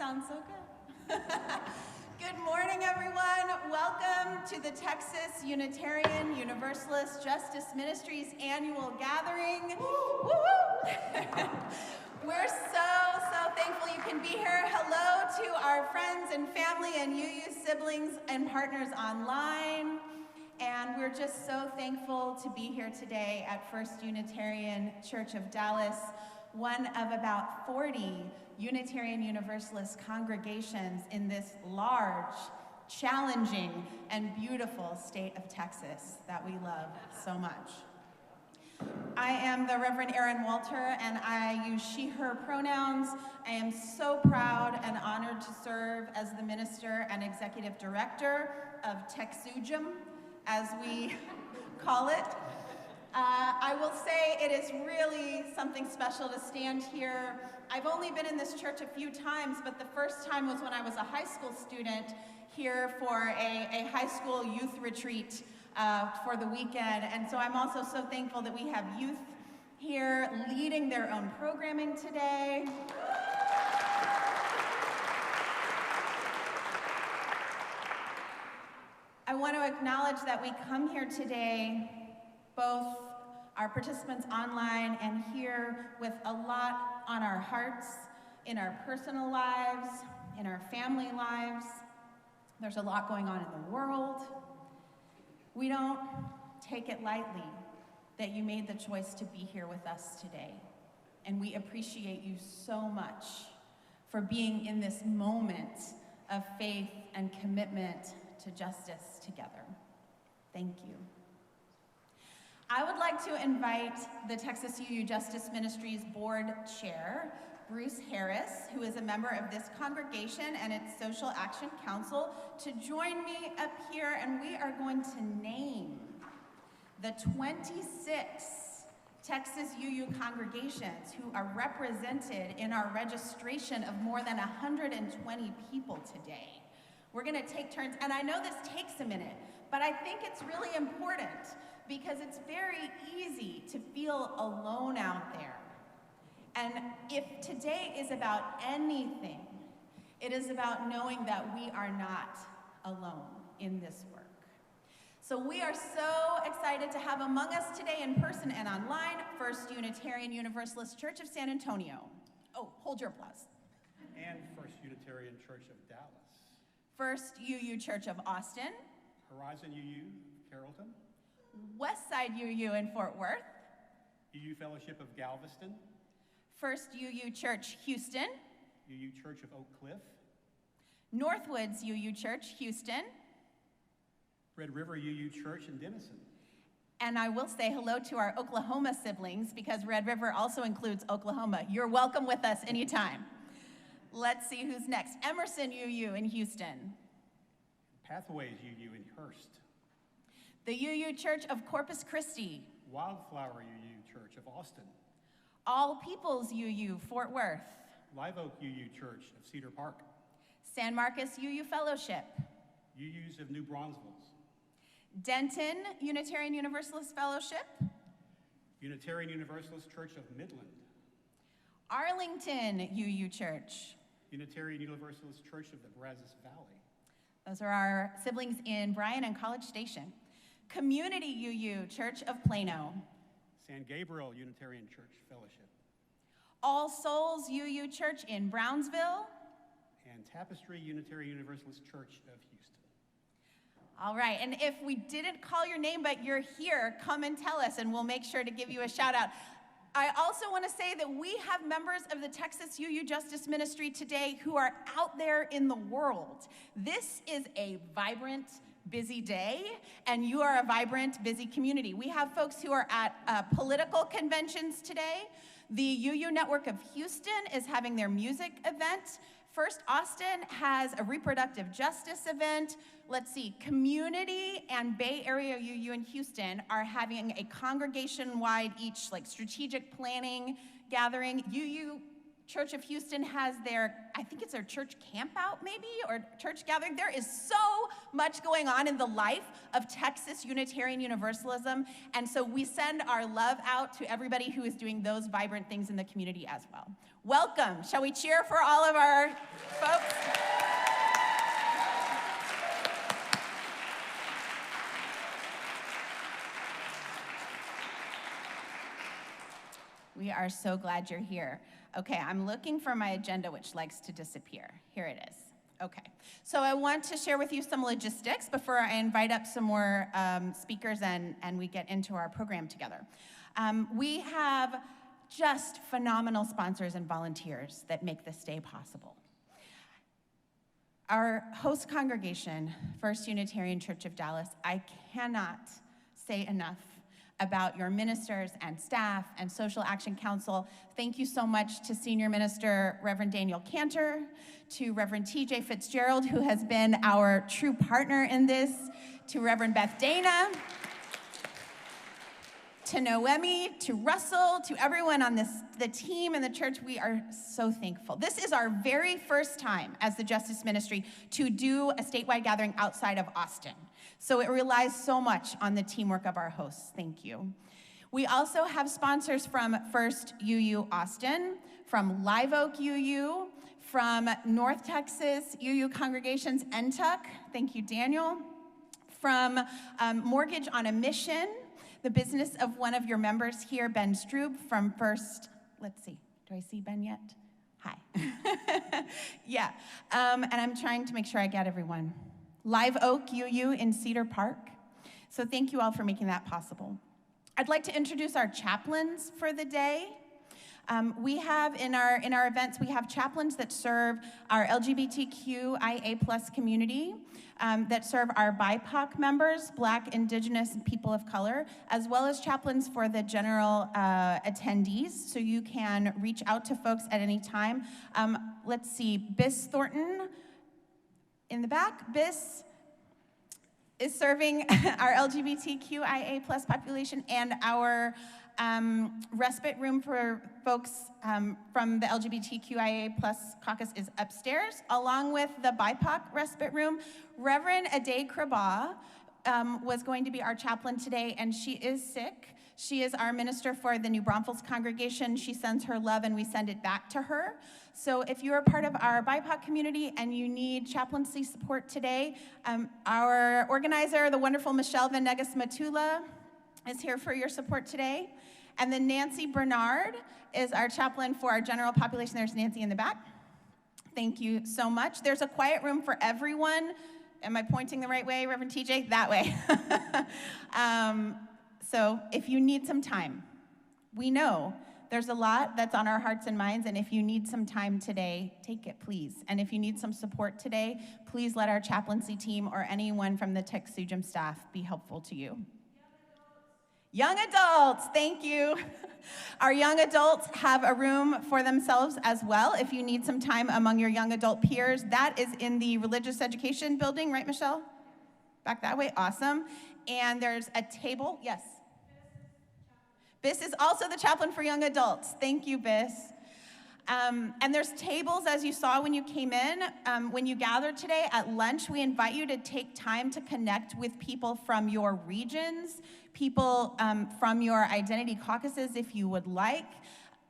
sounds so good. Good morning, everyone. Welcome to the Texas Unitarian Universalist Justice Ministries annual gathering. Woo-hoo! We're so thankful you can be here. Hello to our friends and family and UU siblings and partners online. And we're just so thankful to be here today at First Unitarian Church of Dallas, one of about 40 Unitarian Universalist congregations in this large, challenging, and beautiful state of Texas that we love so much. I am the Reverend Erin Walter, and I use she, her pronouns. I am so proud and honored to serve as the minister and executive director of TexUJM, as we call it. I will say it is really something special to stand here. I've only been in this church a few times, but the first time was when I was a high school student here for a high school youth retreat for the weekend. And so I'm also so thankful that we have youth here leading their own programming today. I want to acknowledge that we come here today, both our participants online and here, with a lot on our hearts, in our personal lives, in our family lives. There's a lot going on in the world. We don't take it lightly that you made the choice to be here with us today. And we appreciate you so much for being in this moment of faith and commitment to justice together. Thank you. I would like to invite the Texas UU Justice Ministries Board Chair, Bruce Harris, who is a member of this congregation and its Social Action Council, to join me up here, and we are going to name the 26 Texas UU congregations who are represented in our registration of more than 120 people today. We're going to take turns, and I know this takes a minute, but I think it's really important because it's very easy to feel alone out there. And if today is about anything, it is about knowing that we are not alone in this work. So we are so excited to have among us today in person and online, First Unitarian Universalist Church of San Antonio. Oh, hold your applause. And First Unitarian Church of Dallas. First UU Church of Austin. Horizon UU, Carrollton. Westside UU in Fort Worth. UU Fellowship of Galveston. First UU Church, Houston. UU Church of Oak Cliff. Northwoods UU Church, Houston. Red River UU Church in Denison. And I will say hello to our Oklahoma siblings because Red River also includes Oklahoma. You're welcome with us anytime. Let's see who's next. Emerson UU in Houston. Pathways UU in Hurst. The UU Church of Corpus Christi. Wildflower UU Church of Austin. All Peoples UU, Fort Worth. Live Oak UU Church of Cedar Park. San Marcos UU Fellowship. UUs of New Braunfels. Denton Unitarian Universalist Fellowship. Unitarian Universalist Church of Midland. Arlington UU Church. Unitarian Universalist Church of the Brazos Valley. Those are our siblings in Bryan and College Station. Community UU Church of Plano. San Gabriel Unitarian Church Fellowship. All Souls UU Church in Brownsville. And Tapestry Unitarian Universalist Church of Houston. All right, and if we didn't call your name but you're here, come and tell us and we'll make sure to give you a shout out. I also want to say that we have members of the Texas UU Justice Ministry today who are out there in the world. This is a vibrant, busy day, and you are a vibrant, busy community. We have folks who are at political conventions today. The UU Network of Houston is having their music event. First Austin has a reproductive justice event. Let's see, Community and Bay Area UU in Houston are having a congregation-wide each like strategic planning gathering. UU Church of Houston has I think it's their church camp out maybe, or church gathering. There is so much going on in the life of Texas Unitarian Universalism, and so we send our love out to everybody who is doing those vibrant things in the community as well. Welcome. Shall we cheer for all of our folks? We are so glad you're here. Okay, I'm looking for my agenda, which likes to disappear. Here it is. Okay, so I want to share with you some logistics before I invite up some more speakers and we get into our program together. We have just phenomenal sponsors and volunteers that make this day possible. Our host congregation, First Unitarian Church of Dallas, I cannot say enough about your ministers and staff and Social Action Council. Thank you so much to Senior Minister Reverend Daniel Cantor, to Reverend TJ Fitzgerald, who has been our true partner in this, to Reverend Beth Dana, to Noemi, to Russell, to everyone on the team and the church. We are so thankful. This is our very first time as the Justice Ministry to do a statewide gathering outside of Austin. So it relies so much on the teamwork of our hosts. Thank you. We also have sponsors from First UU Austin, from Live Oak UU, from North Texas UU Congregations NTUC. Thank you, Daniel. From Mortgage on a Mission, the business of one of your members here, Ben Stroob from First, let's see, do I see Ben yet? Hi. Yeah, and I'm trying to make sure I get everyone. Live Oak UU in Cedar Park. So thank you all for making that possible. I'd like to introduce our chaplains for the day. We have in our events, we have chaplains that serve our LGBTQIA+ community, that serve our BIPOC members, Black, Indigenous, and people of color, as well as chaplains for the general attendees. So you can reach out to folks at any time. Let's see, Biss Thornton in the back. Biss is serving our LGBTQIA+ population, and our respite room for folks from the LGBTQIA+ caucus is upstairs, along with the BIPOC respite room. Reverend Ade Krabah was going to be our chaplain today, and she is sick. She is our minister for the New Braunfels congregation. She sends her love, and we send it back to her. So if you are part of our BIPOC community and you need chaplaincy support today, our organizer, the wonderful Michelle Venegas Matula, is here for your support today. And then Nancy Bernard is our chaplain for our general population. There's Nancy in the back. Thank you so much. There's a quiet room for everyone. Am I pointing the right way, Reverend TJ? That way. So if you need some time, we know there's a lot that's on our hearts and minds, and if you need some time today, take it, please. And if you need some support today, please let our chaplaincy team or anyone from the Tech Sujum staff be helpful to you. Young adults, thank you. Our young adults have a room for themselves as well. If you need some time among your young adult peers, that is in the religious education building, right, Michelle? Back that way, awesome. And there's a table, yes. Biss is also the chaplain for young adults. Thank you, Biss. And there's tables, as you saw when you came in. When you gathered today at lunch, we invite you to take time to connect with people from your regions, people from your identity caucuses if you would like.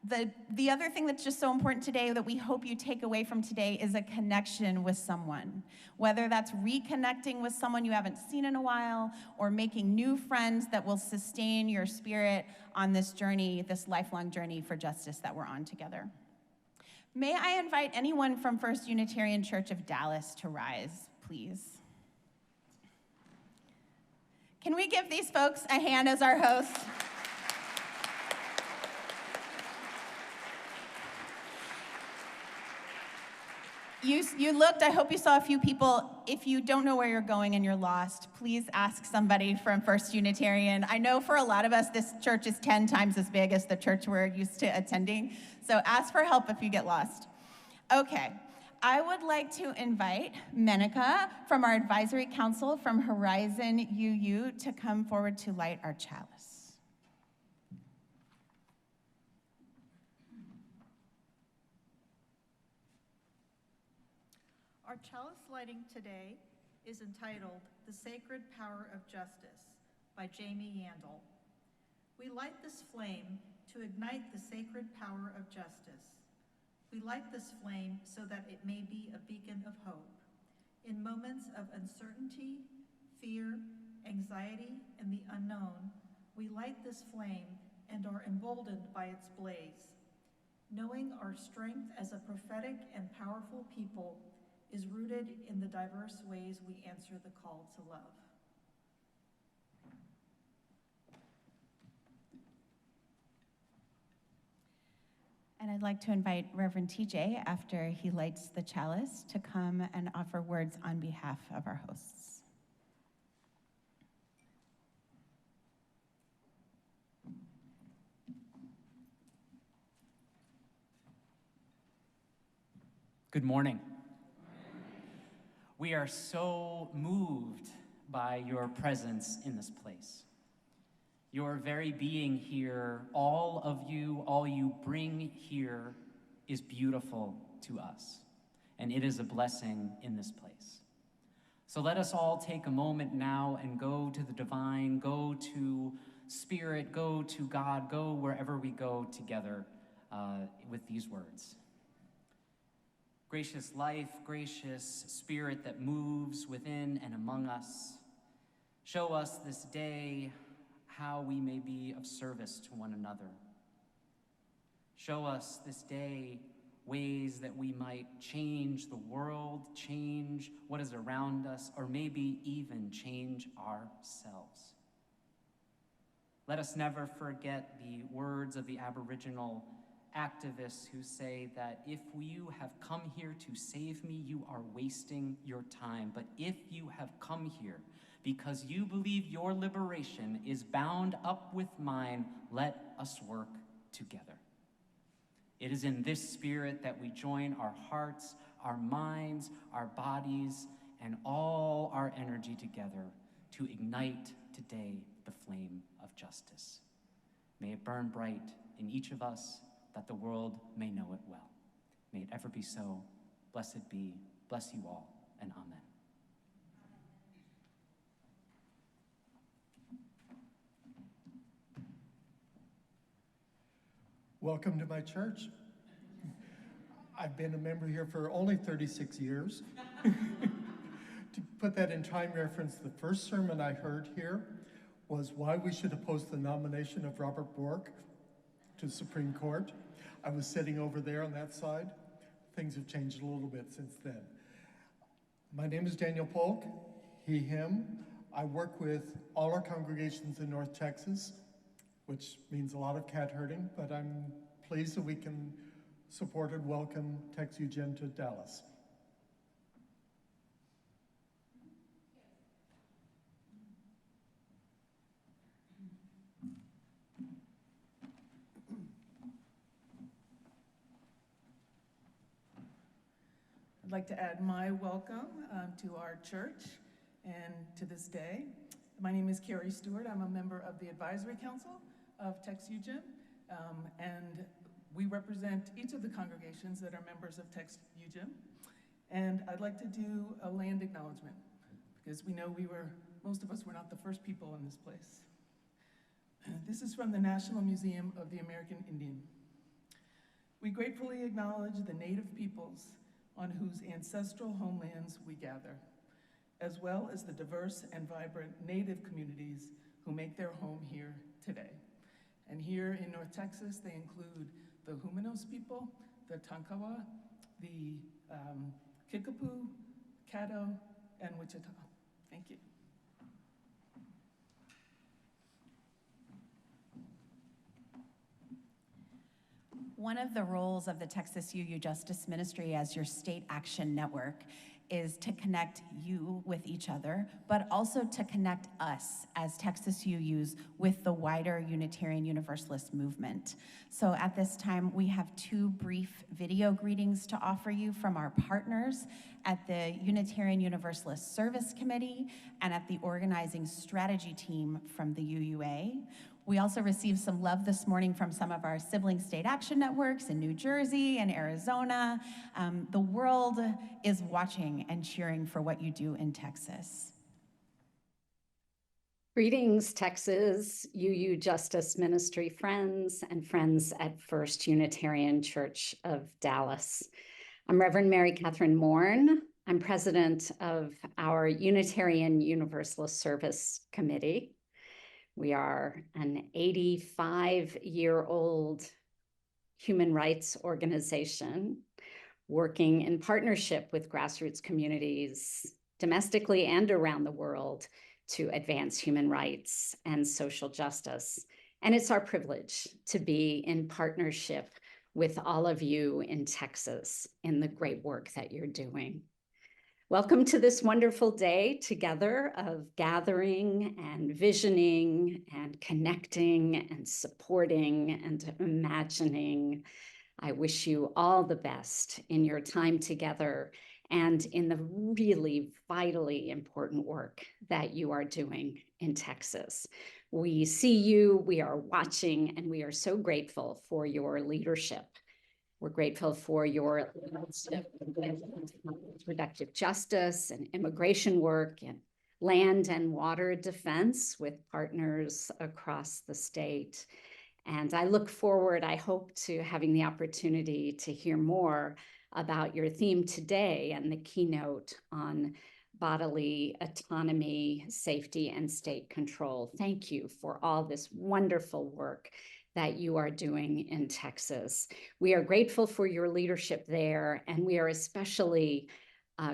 The other thing that's just so important today that we hope you take away from today is a connection with someone. Whether that's reconnecting with someone you haven't seen in a while or making new friends that will sustain your spirit on this journey, this lifelong journey for justice that we're on together. May I invite anyone from First Unitarian Church of Dallas to rise, please? Can we give these folks a hand as our hosts? You looked, I hope you saw a few people. If you don't know where you're going and you're lost, please ask somebody from First Unitarian. I know for a lot of us, this church is 10 times as big as the church we're used to attending, so ask for help if you get lost. Okay, I would like to invite Menica from our advisory council from Horizon UU to come forward to light our chalice. Our chalice lighting today is entitled The Sacred Power of Justice by Jamie Yandel. We light this flame to ignite the sacred power of justice. We light this flame so that it may be a beacon of hope. In moments of uncertainty, fear, anxiety, and the unknown, we light this flame and are emboldened by its blaze. Knowing our strength as a prophetic and powerful people is rooted in the diverse ways we answer the call to love. And I'd like to invite Reverend TJ, after he lights the chalice, to come and offer words on behalf of our hosts. Good morning. We are so moved by your presence in this place. Your very being here, all of you, all you bring here is beautiful to us, and it is a blessing in this place. So let us all take a moment now and go to the divine, go to Spirit, go to God, go wherever we go together with these words. Gracious life, gracious Spirit that moves within and among us, show us this day how we may be of service to one another. Show us this day ways that we might change the world, change what is around us, or maybe even change ourselves. Let us never forget the words of the Aboriginal activists who say that if you have come here to save me, you are wasting your time. But if you have come here because you believe your liberation is bound up with mine, let us work together. It is in this spirit that we join our hearts, our minds, our bodies, and all our energy together to ignite today the flame of justice. May it burn bright in each of us, that the world may know it well. May it ever be so. Blessed be. Bless you all, and amen. Welcome to my church. I've been a member here for only 36 years. To put that in time reference, the first sermon I heard here was why we should oppose the nomination of Robert Bork to the Supreme Court. I was sitting over there on that side. Things have changed a little bit since then. My name is Daniel Polk, he, him. I work with all our congregations in North Texas, which means a lot of cat herding, but I'm pleased that we can support and welcome TexUGen to Dallas. I'd like to add my welcome to our church and to this day. My name is Carrie Stewart. I'm a member of the Advisory Council of TexUGen, and we represent each of the congregations that are members of TexUGen. And I'd like to do a land acknowledgement, because we know most of us were not the first people in this place. This is from the National Museum of the American Indian. We gratefully acknowledge the Native peoples on whose ancestral homelands we gather, as well as the diverse and vibrant Native communities who make their home here today. And here in North Texas, they include the Humanos people, the Tonkawa, the Kickapoo, Caddo, and Wichita. Thank you. One of the roles of the Texas UU Justice Ministry as your state action network is to connect you with each other, but also to connect us as Texas UUs with the wider Unitarian Universalist movement. So at this time, we have two brief video greetings to offer you from our partners at the Unitarian Universalist Service Committee and at the organizing strategy team from the UUA. We also received some love this morning from some of our sibling state action networks in New Jersey and Arizona. The world is watching and cheering for what you do in Texas. Greetings, Texas, UU Justice Ministry friends and friends at First Unitarian Church of Dallas. I'm Reverend Mary Catherine Mourn. I'm president of our Unitarian Universalist Service Committee. We are an 85-year-old human rights organization working in partnership with grassroots communities domestically and around the world to advance human rights and social justice. And it's our privilege to be in partnership with all of you in Texas in the great work that you're doing. Welcome to this wonderful day together of gathering and visioning and connecting and supporting and imagining. I wish you all the best in your time together and in the really vitally important work that you are doing in Texas. We see you, we are watching, and we are so grateful for your leadership. We're grateful for your reproductive justice and immigration work and land and water defense with partners across the state. And I look forward, I hope, to having the opportunity to hear more about your theme today and the keynote on bodily autonomy, safety, and state control. Thank you for all this wonderful work that you are doing in Texas. We are grateful for your leadership there, and we are especially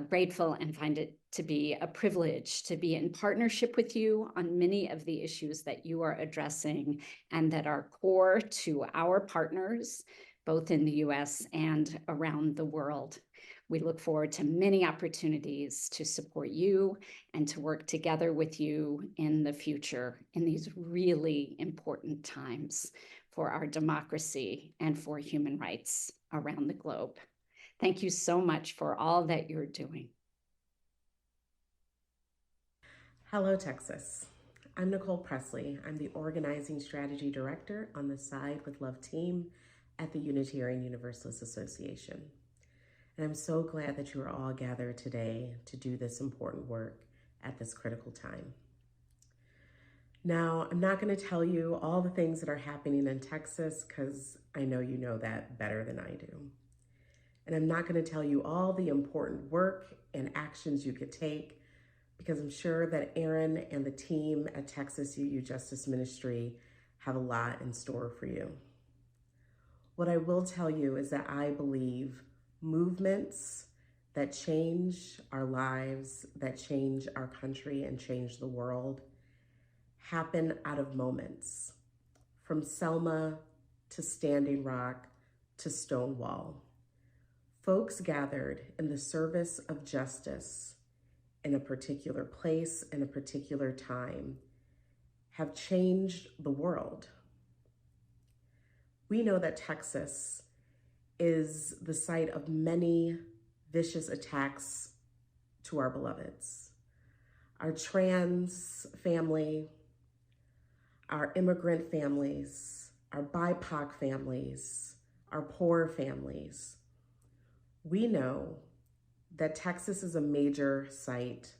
grateful and find it to be a privilege to be in partnership with you on many of the issues that you are addressing and that are core to our partners, both in the US and around the world. We look forward to many opportunities to support you and to work together with you in the future in these really important times for our democracy and for human rights around the globe. Thank you so much for all that you're doing. Hello, Texas. I'm Nicole Presley. I'm the Organizing Strategy Director on the Side with Love team at the Unitarian Universalist Association. And I'm so glad that you are all gathered today to do this important work at this critical time. Now, I'm not going to tell you all the things that are happening in Texas because I know you know that better than I do. And I'm not going to tell you all the important work and actions you could take because I'm sure that Aaron and the team at Texas UU Justice Ministry have a lot in store for you. What I will tell you is that I believe movements that change our lives, that change our country and change the world happen out of moments, from Selma to Standing Rock to Stonewall. Folks gathered in the service of justice in a particular place, in a particular time, have changed the world. We know that Texas is the site of many vicious attacks to our beloveds. Our trans family, our immigrant families, our BIPOC families, our poor families. We know that Texas is a major site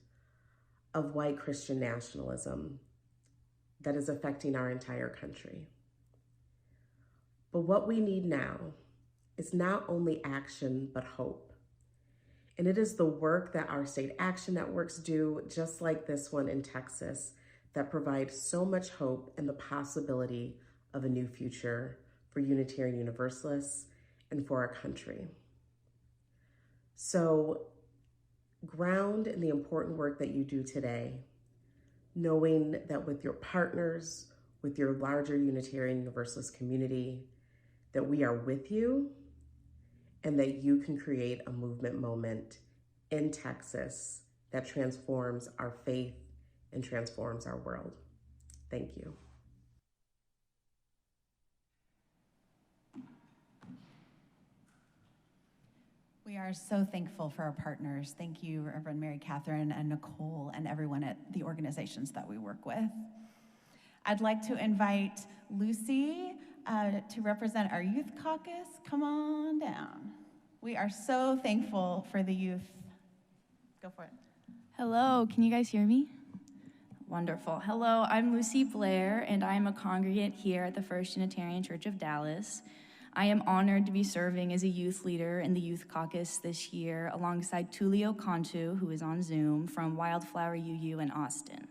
of white Christian nationalism that is affecting our entire country. But what we need now is not only action, but hope. And it is the work that our state action networks do, just like this one in Texas, that provides so much hope and the possibility of a new future for Unitarian Universalists and for our country. So ground in the important work that you do today, knowing that with your partners, with your larger Unitarian Universalist community, that we are with you and that you can create a movement moment in Texas that transforms our faith and transforms our world. Thank you. We are so thankful for our partners. Thank you, Reverend Mary Catherine and Nicole and everyone at the organizations that we work with. I'd like to invite Lucy to represent our youth caucus. Come on down. We are so thankful for the youth. Go for it. Hello, can you guys hear me? Wonderful. Hello, I'm Lucy Blair, and I am a congregant here at the First Unitarian Church of Dallas. I am honored to be serving as a youth leader in the Youth Caucus this year alongside Tulio Cantu, who is on Zoom, from Wildflower UU in Austin.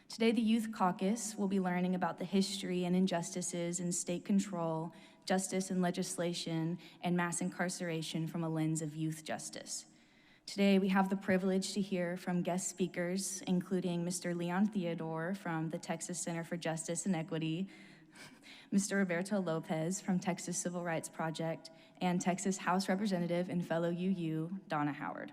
Today, the Youth Caucus will be learning about the history and injustices in state control, justice and legislation, and mass incarceration from a lens of youth justice. Today, we have the privilege to hear from guest speakers, including Mr. Leon Theodore from the Texas Center for Justice and Equity, Mr. Roberto Lopez from Texas Civil Rights Project, and Texas House Representative and fellow UU, Donna Howard.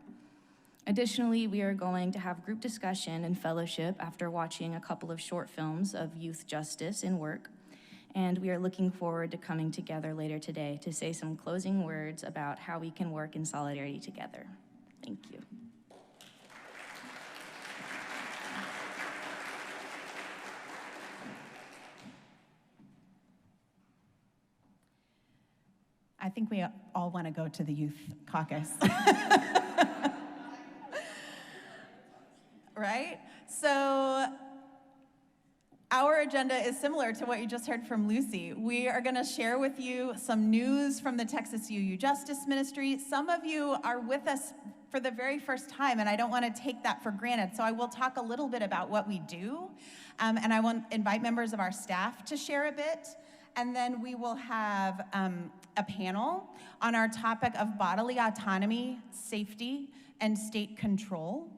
Additionally, we are going to have group discussion and fellowship after watching a couple of short films of youth justice in work, and we are looking forward to coming together later today to say some closing words about how we can work in solidarity together. Thank you. I think we all want to go to the youth caucus. Right? So our agenda is similar to what you just heard from Lucy. We are going to share with you some news from the Texas UU Justice Ministry. Some of you are with us for the very first time, and I don't want to take that for granted. So I will talk a little bit about what we do, and I want to invite members of our staff to share a bit. And then we will have a panel on our topic of bodily autonomy, safety, and state control.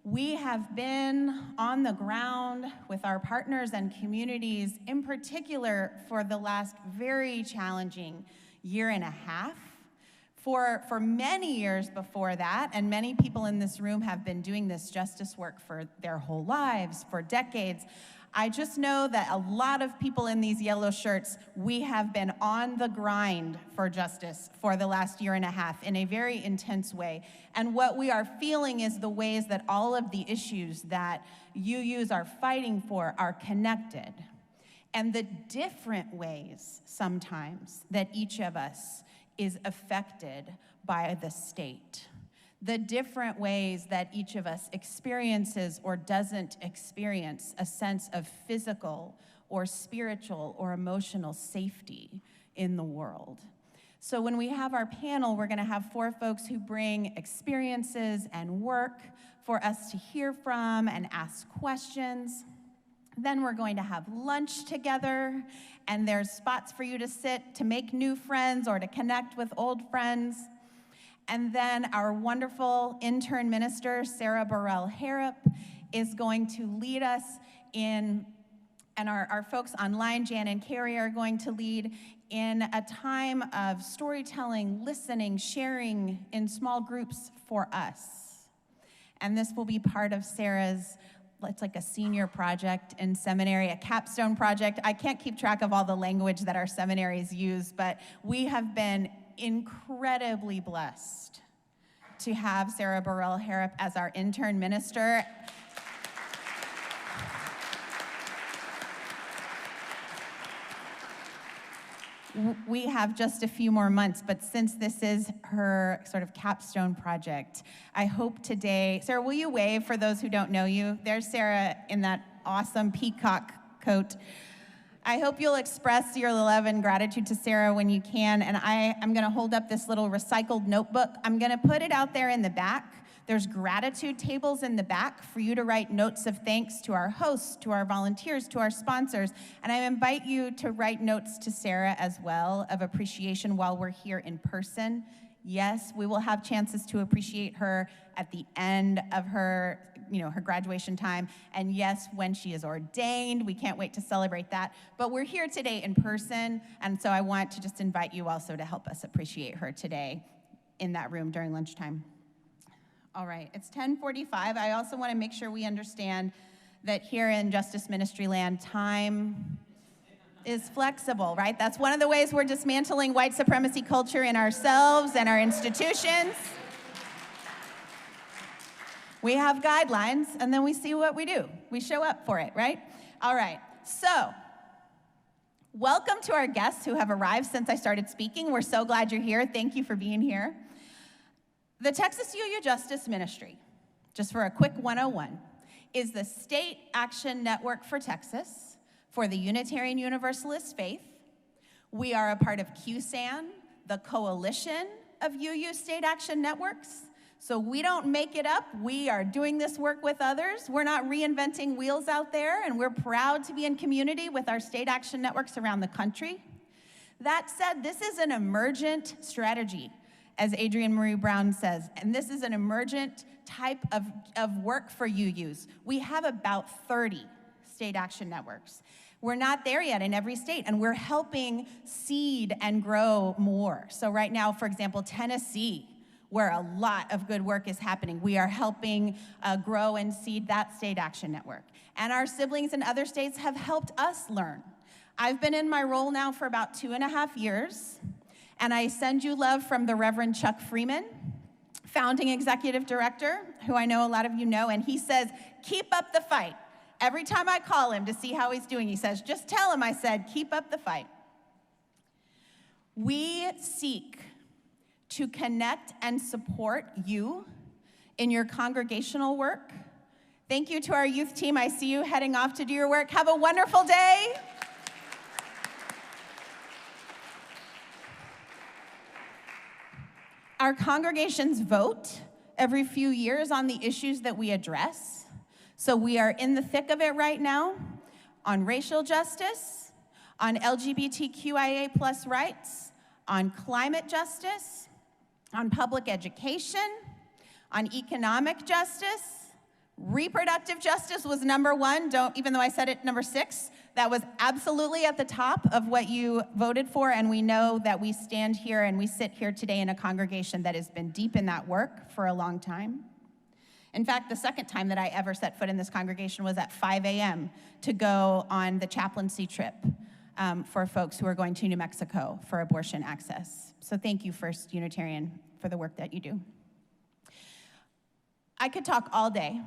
We have been on the ground with our partners and communities, in particular for the last very challenging year and a half. For many years before that, and many people in this room have been doing this justice work for their whole lives, for decades. I just know that a lot of people in these yellow shirts, we have been on the grind for justice for the last year and a half in a very intense way. And what we are feeling is the ways that all of the issues that UUs are fighting for are connected. And the different ways sometimes that each of us is affected by the state. The different ways that each of us experiences or doesn't experience a sense of physical or spiritual or emotional safety in the world. So when we have our panel, we're gonna have 4 folks who bring experiences and work for us to hear from and ask questions. Then we're going to have lunch together, and there's spots for you to sit to make new friends or to connect with old friends. And then our wonderful intern minister, Sarah Burrell Harrop, is going to lead us in, and our folks online, Jan and Carrie, are going to lead in a time of storytelling, listening, sharing in small groups for us. And this will be part of Sarah's, it's like a senior project in seminary, a capstone project. I can't keep track of all the language that our seminaries use, but we have been incredibly blessed to have Sarah Burrell Harrop as our intern minister. We have just a few more months, but since this is her sort of capstone project, I hope today, Sarah, will you wave for those who don't know you? There's Sarah in that awesome peacock coat. I hope you'll express your love and gratitude to Sarah when you can, and I'm gonna hold up this little recycled notebook. I'm gonna put it out there in the back. There's gratitude tables in the back for you to write notes of thanks to our hosts, to our volunteers, to our sponsors, and I invite you to write notes to Sarah as well of appreciation while we're here in person. Yes, we will have chances to appreciate her at the end of her, her graduation time. And yes, when she is ordained, we can't wait to celebrate that. But we're here today in person, and so I want to just invite you also to help us appreciate her today in that room during lunchtime. All right, it's 10:45. I also want to make sure we understand that here in Justice Ministry Land, time is flexible, right? That's one of the ways we're dismantling white supremacy culture in ourselves and our institutions. We have guidelines, and then we see what we do. We show up for it, right? All right. so welcome to our guests who have arrived since I started speaking. We're so glad you're here. Thank you for being here. The Texas UU Justice Ministry, just for a quick 101, is the state action network for Texas for the Unitarian Universalist faith. We are a part of QSAN, the coalition of UU state action networks. So we don't make it up. We are doing this work with others. We're not reinventing wheels out there, and we're proud to be in community with our state action networks around the country. That said, this is an emergent strategy, as Adrienne Marie Brown says, and this is an emergent type of work for UUs. We have about 30 state action networks. We're not there yet in every state, and we're helping seed and grow more. So right now, for example, Tennessee, where a lot of good work is happening, we are helping grow and seed that state action network. And our siblings in other states have helped us learn. I've been in my role now for about 2.5 years, and I send you love from the Reverend Chuck Freeman, founding executive director, who I know a lot of you know, and he says, keep up the fight. Every time I call him to see how he's doing, he says, just tell him I said, keep up the fight. We seek to connect and support you in your congregational work. Thank you to our youth team. I see you heading off to do your work. Have a wonderful day. Our congregations vote every few years on the issues that we address. So we are in the thick of it right now on racial justice, on LGBTQIA+ rights, on climate justice, on public education, on economic justice. Reproductive justice was number one, even though I said it number 6, that was absolutely at the top of what you voted for, and we know that we stand here and we sit here today in a congregation that has been deep in that work for a long time. In fact, the second time that I ever set foot in this congregation was at 5 a.m. to go on the chaplaincy trip for folks who are going to New Mexico for abortion access. So thank you, First Unitarian, for the work that you do. I could talk all day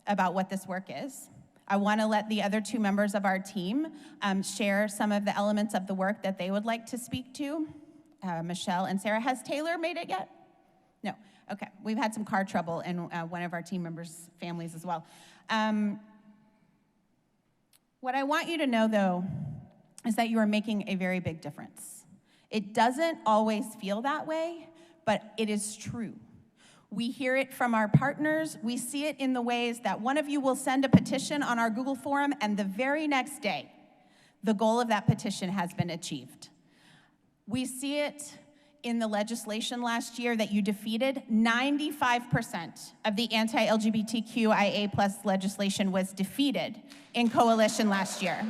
about what this work is. I want to let the other 2 members of our team share some of the elements of the work that they would like to speak to. Michelle and Sarah. Has Taylor made it yet? No. Okay. We've had some car trouble in one of our team members' families as well. What I want you to know, though, is that you are making a very big difference. It doesn't always feel that way, but it is true. We hear it from our partners. We see it in the ways that one of you will send a petition on our Google forum, and the very next day, the goal of that petition has been achieved. We see it in the legislation last year that you defeated. 95% of the anti-LGBTQIA+ legislation was defeated in coalition last year.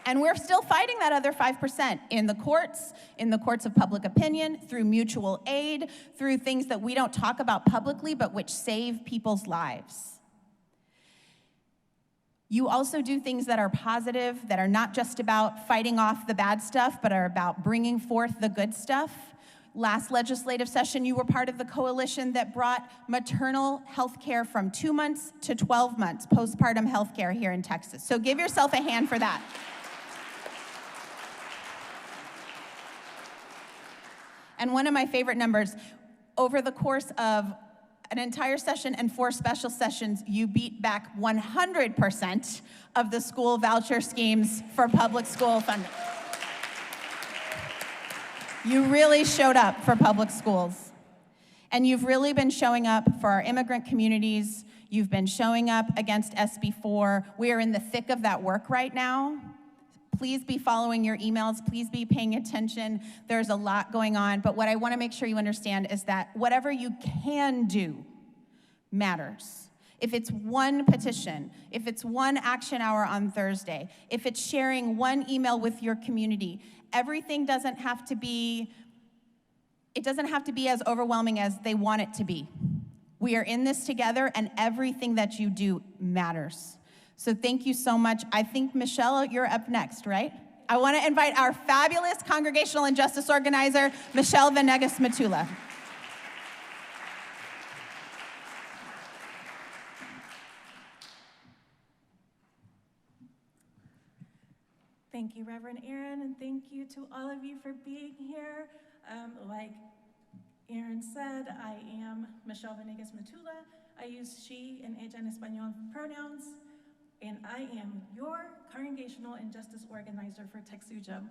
And we're still fighting that other 5% in the courts of public opinion, through mutual aid, through things that we don't talk about publicly, but which save people's lives. You also do things that are positive, that are not just about fighting off the bad stuff, but are about bringing forth the good stuff. Last legislative session, you were part of the coalition that brought maternal health care from 2 months to 12 months, postpartum health care here in Texas. So give yourself a hand for that. And one of my favorite numbers, over the course of an entire session and 4 special sessions, you beat back 100% of the school voucher schemes for public school funding. You really showed up for public schools. And you've really been showing up for our immigrant communities. You've been showing up against SB4. We are in the thick of that work right now. Please be following your emails. Please be paying attention. There's a lot going on. But what I want to make sure you understand is that whatever you can do matters. If it's one petition, if it's one action hour on Thursday, if it's sharing one email with your community, everything doesn't have to be as overwhelming as they want it to be. We are in this together, and everything that you do matters. So thank you so much. I think, Michelle, you're up next, right? I want to invite our fabulous congregational and justice organizer, Michelle Venegas Matula. Thank you, Reverend Aaron, and thank you to all of you for being here. Like Aaron said, I am Michelle Venegas Matula. I use she and ella en español pronouns, and I am your congregational and justice organizer for TechSouJM.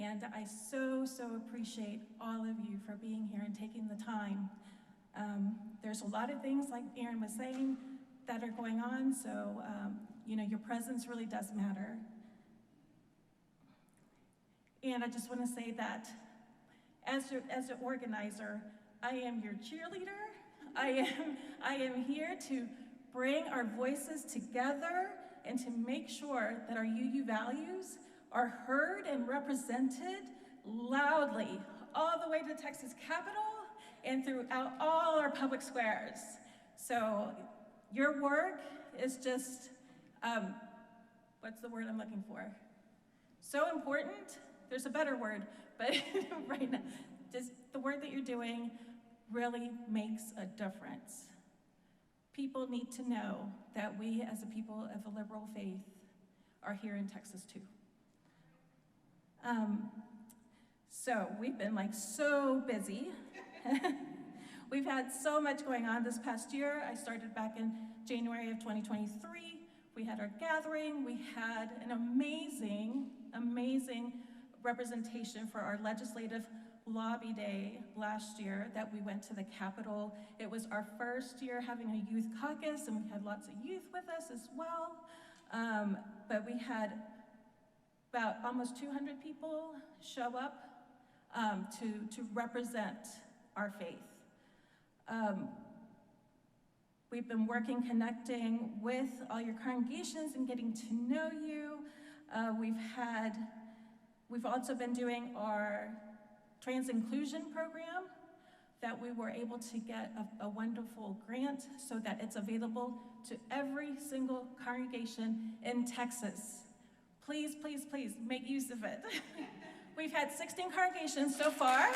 And I so appreciate all of you for being here and taking the time. There's a lot of things, like Aaron was saying, that are going on, so your presence really does matter. And I just want to say that as an organizer, I am your cheerleader. I am here to bring our voices together and to make sure that our UU values are heard and represented loudly all the way to the Texas Capitol and throughout all our public squares. So your work is just, what's the word I'm looking for? So important. There's a better word, but right now, just the work that you're doing really makes a difference. People need to know that we as a people of a liberal faith are here in Texas too. So we've been so busy. We've had so much going on this past year. I started back in January of 2023. We had our gathering. We had an amazing representation for our legislative lobby day last year that we went to the Capitol. It was our first year having a youth caucus, and we had lots of youth with us as well. But we had about almost 200 people show up to represent our faith. We've been working, connecting with all your congregations and getting to know you. We've also been doing our trans inclusion program that we were able to get a wonderful grant so that it's available to every single congregation in Texas. Please, please, please make use of it. We've had 16 congregations so far.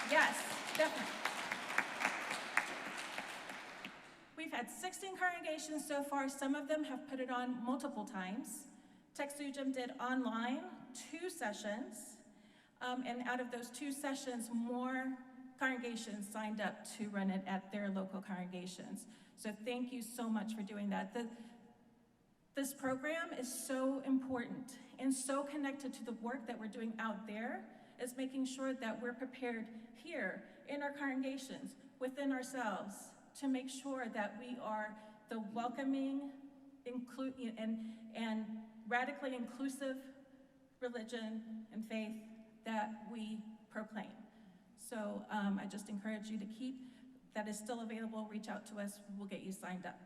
Yes, definitely. We've had 16 congregations so far. Some of them have put it on multiple times. TechSouJM did online 2 sessions, and out of those 2 sessions, more congregations signed up to run it at their local congregations. So thank you so much for doing that. This program is so important and so connected to the work that we're doing out there, is making sure that we're prepared here in our congregations, within ourselves, to make sure that we are the welcoming, and radically inclusive religion and faith that we proclaim. So I just encourage you to keep, that is still available, reach out to us, we'll get you signed up.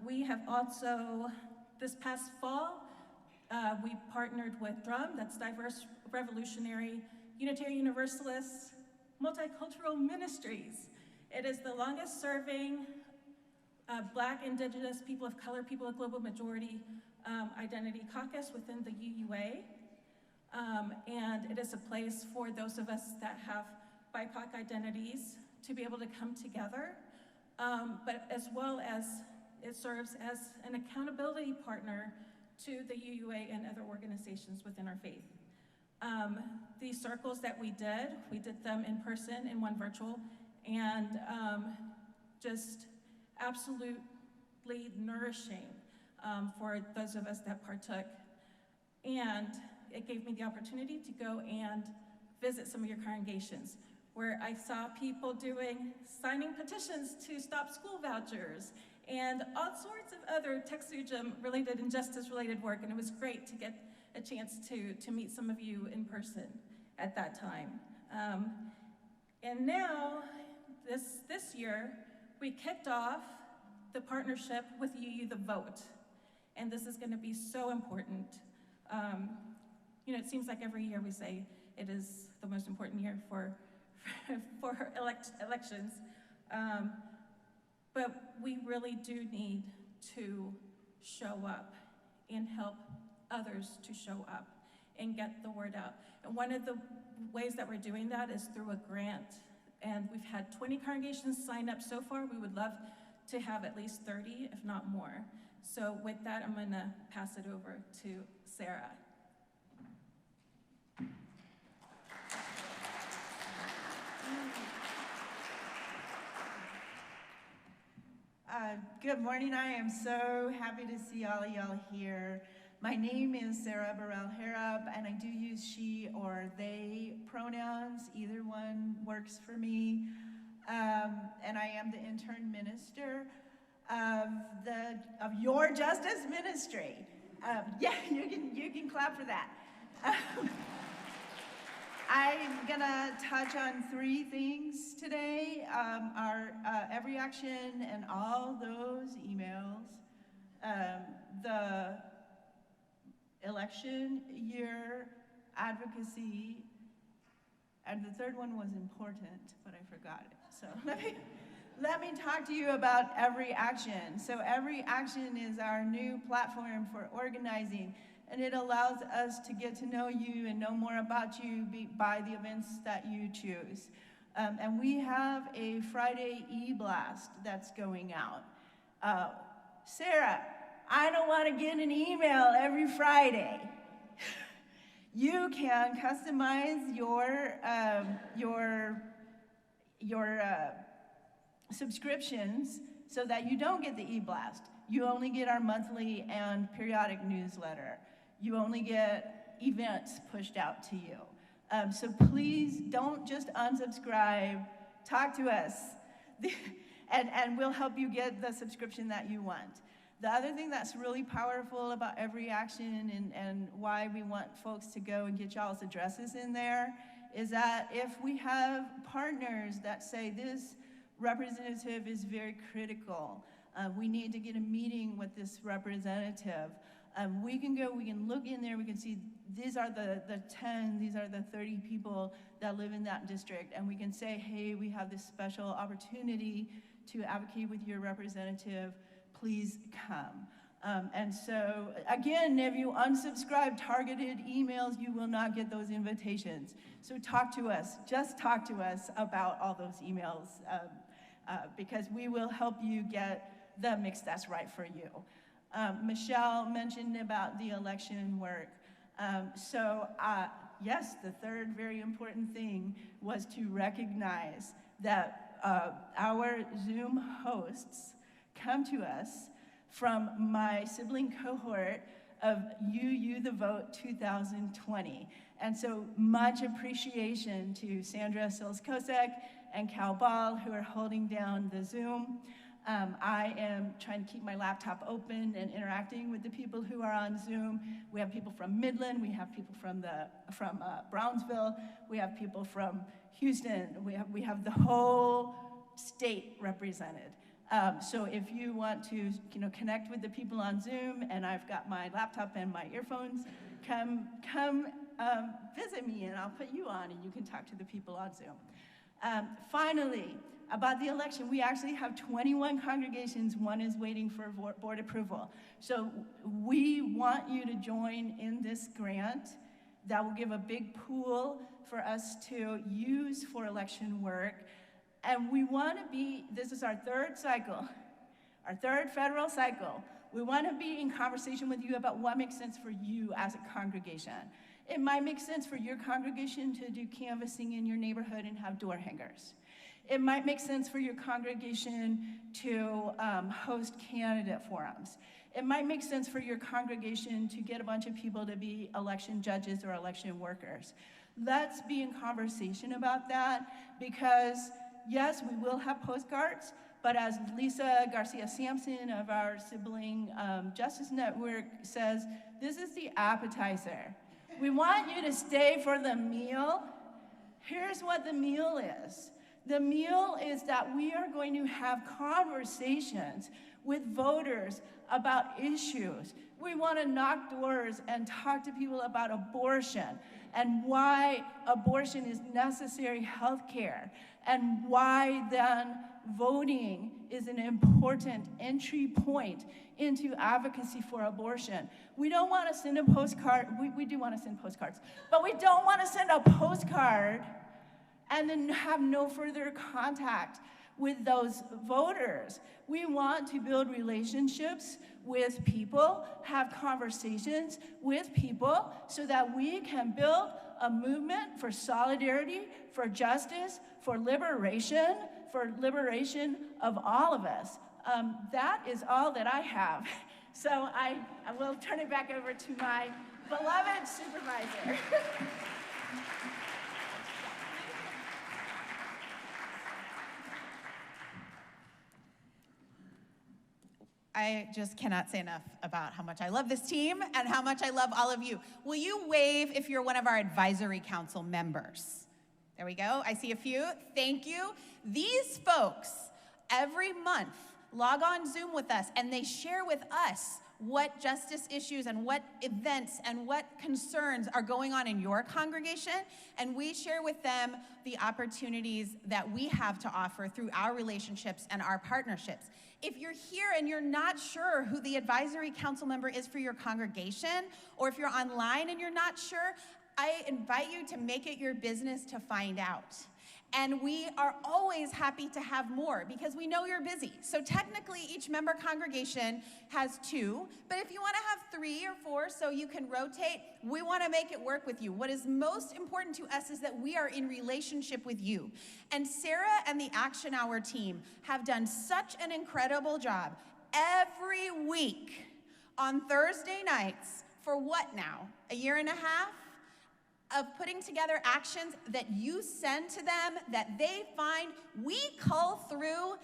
We have also, this past fall, we partnered with DRUM, that's Diverse Revolutionary Unitarian Universalist Multicultural Ministries. It is the longest serving Black, Indigenous, people of color, people of global majority identity caucus within the UUA. And it is a place for those of us that have BIPOC identities to be able to come together, but as well as it serves as an accountability partner to the UUA and other organizations within our faith. These circles that we did them in person and one virtual, and just absolutely nourishing for those of us that partook. And it gave me the opportunity to go and visit some of your congregations, where I saw people signing petitions to stop school vouchers and all sorts of other TechSouJM related and justice related work, and it was great to get a chance to meet some of you in person at that time. And now, this year, we kicked off the partnership with UU The Vote, and this is gonna be so important. It seems like every year we say it is the most important year for elections, but we really do need to show up and help others to show up and get the word out. And one of the ways that we're doing that is through a grant, and we've had 20 congregations sign up so far. We would love to have at least 30, if not more. So with that, I'm going to pass it over to Sarah. Good morning. I am so happy to see all of y'all here. My name is Sarah Burrell Harab, and I do use she or they pronouns. Either one works for me. And I am the intern minister of your justice ministry. Yeah, you can clap for that. I'm gonna touch on 3 things today. Our every action and all those emails, the election year advocacy, and the third one was important, but I forgot it. So let me talk to you about Every Action. So Every Action is our new platform for organizing, and it allows us to get to know you and know more about you by the events that you choose. And we have a Friday e-blast that's going out. Sarah, I don't want to get an email every Friday. You can customize your subscriptions so that you don't get the e-blast. You only get our monthly and periodic newsletter. You only get events pushed out to you. So please don't just unsubscribe. Talk to us, and we'll help you get the subscription that you want. The other thing that's really powerful about Every Action and why we want folks to go and get y'all's addresses in there is that if we have partners that say this representative is very critical, we need to get a meeting with this representative, we can go, we can look in there, we can see these are the 10, these are the 30 people that live in that district, and we can say, hey, we have this special opportunity to advocate with your representative, please come. And so, again, if you unsubscribe targeted emails, you will not get those invitations. So talk to us, just talk to us about all those emails, because we will help you get the mix that's right for you. Michelle mentioned about the election work. Yes, the third very important thing was to recognize that our Zoom hosts come to us from my sibling cohort of You the Vote 2020. And so much appreciation to Sandra Sills-Kosek and Cal Ball, who are holding down the Zoom. I am trying to keep my laptop open and interacting with the people who are on Zoom. We have people from Midland, we have people from Brownsville, we have people from Houston, we have the whole state represented. So if you want to connect with the people on Zoom, and I've got my laptop and my earphones, come visit me and I'll put you on and you can talk to the people on Zoom. Finally, about the election, we actually have 21 congregations. One is waiting for board approval. So we want you to join in this grant that will give a big pool for us to use for election work. And we want to be, this is our third cycle, our third federal cycle. We want to be in conversation with you about what makes sense for you as a congregation. It might make sense for your congregation to do canvassing in your neighborhood and have door hangers. It might make sense for your congregation to host candidate forums. It might make sense for your congregation to get a bunch of people to be election judges or election workers. Let's be in conversation about that, because yes, we will have postcards, but as Lisa Garcia-Sampson of our sibling Justice Network says, this is the appetizer. We want you to stay for the meal. Here's what the meal is. The meal is that we are going to have conversations with voters about issues. We want to knock doors and talk to people about abortion and why abortion is necessary health care, and why then voting is an important entry point into advocacy for abortion. We don't want to send a postcard, we do want to send postcards, but we don't want to send a postcard and then have no further contact. with those voters. We want to build relationships with people, have conversations with people, so that we can build a movement for solidarity, for justice, for liberation of all of us. That is all that I have. So I will turn it back over to my beloved supervisor. I just cannot say enough about how much I love this team and how much I love all of you. Will you wave if you're one of our advisory council members? There we go. I see a few. Thank you. These folks, every month, log on Zoom with us, and they share with us what justice issues and what events and what concerns are going on in your congregation, and we share with them the opportunities that we have to offer through our relationships and our partnerships. If you're here and you're not sure who the advisory council member is for your congregation, or if you're online and you're not sure, I invite you to make it your business to find out. And we are always happy to have more because we know you're busy. So technically each member congregation has 2, but if you want to have 3 or 4 so you can rotate, we want to make it work with you. What is most important to us is that we are in relationship with you. And Sarah and the Action Hour team have done such an incredible job every week on Thursday nights for what now? A year and a half? Of putting together actions that you send to them that they find. We cull through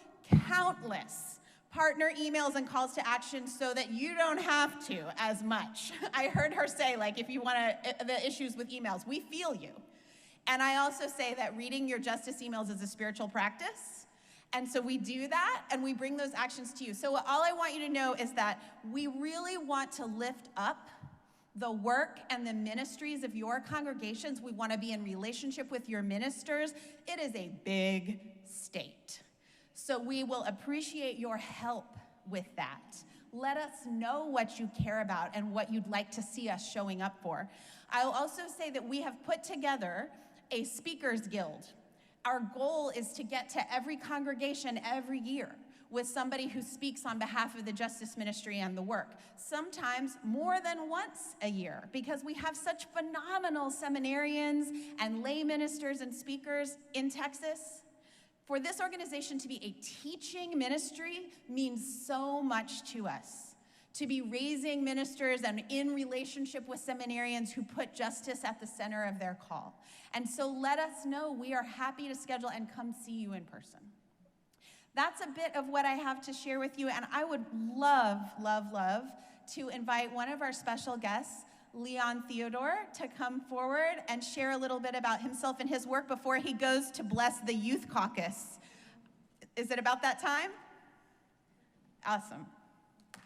countless partner emails and calls to action so that you don't have to as much. I heard her say, like, if you want the issues with emails, we feel you. And I also say that reading your justice emails is a spiritual practice. And so we do that, and we bring those actions to you. So all I want you to know is that we really want to lift up the work and the ministries of your congregations. We want to be in relationship with your ministers. It is a big state. So we will appreciate your help with that. Let us know what you care about and what you'd like to see us showing up for. I'll also say that we have put together a speakers guild. Our goal is to get to every congregation every year with somebody who speaks on behalf of the justice ministry and the work, sometimes more than once a year, because we have such phenomenal seminarians and lay ministers and speakers in Texas. For this organization to be a teaching ministry means so much to us. To be raising ministers and in relationship with seminarians who put justice at the center of their call. And so let us know. We are happy to schedule and come see you in person. That's a bit of what I have to share with you, and I would love, love, love to invite one of our special guests, Leon Theodore, to come forward and share a little bit about himself and his work before he goes to bless the Youth Caucus. Is it about that time? Awesome.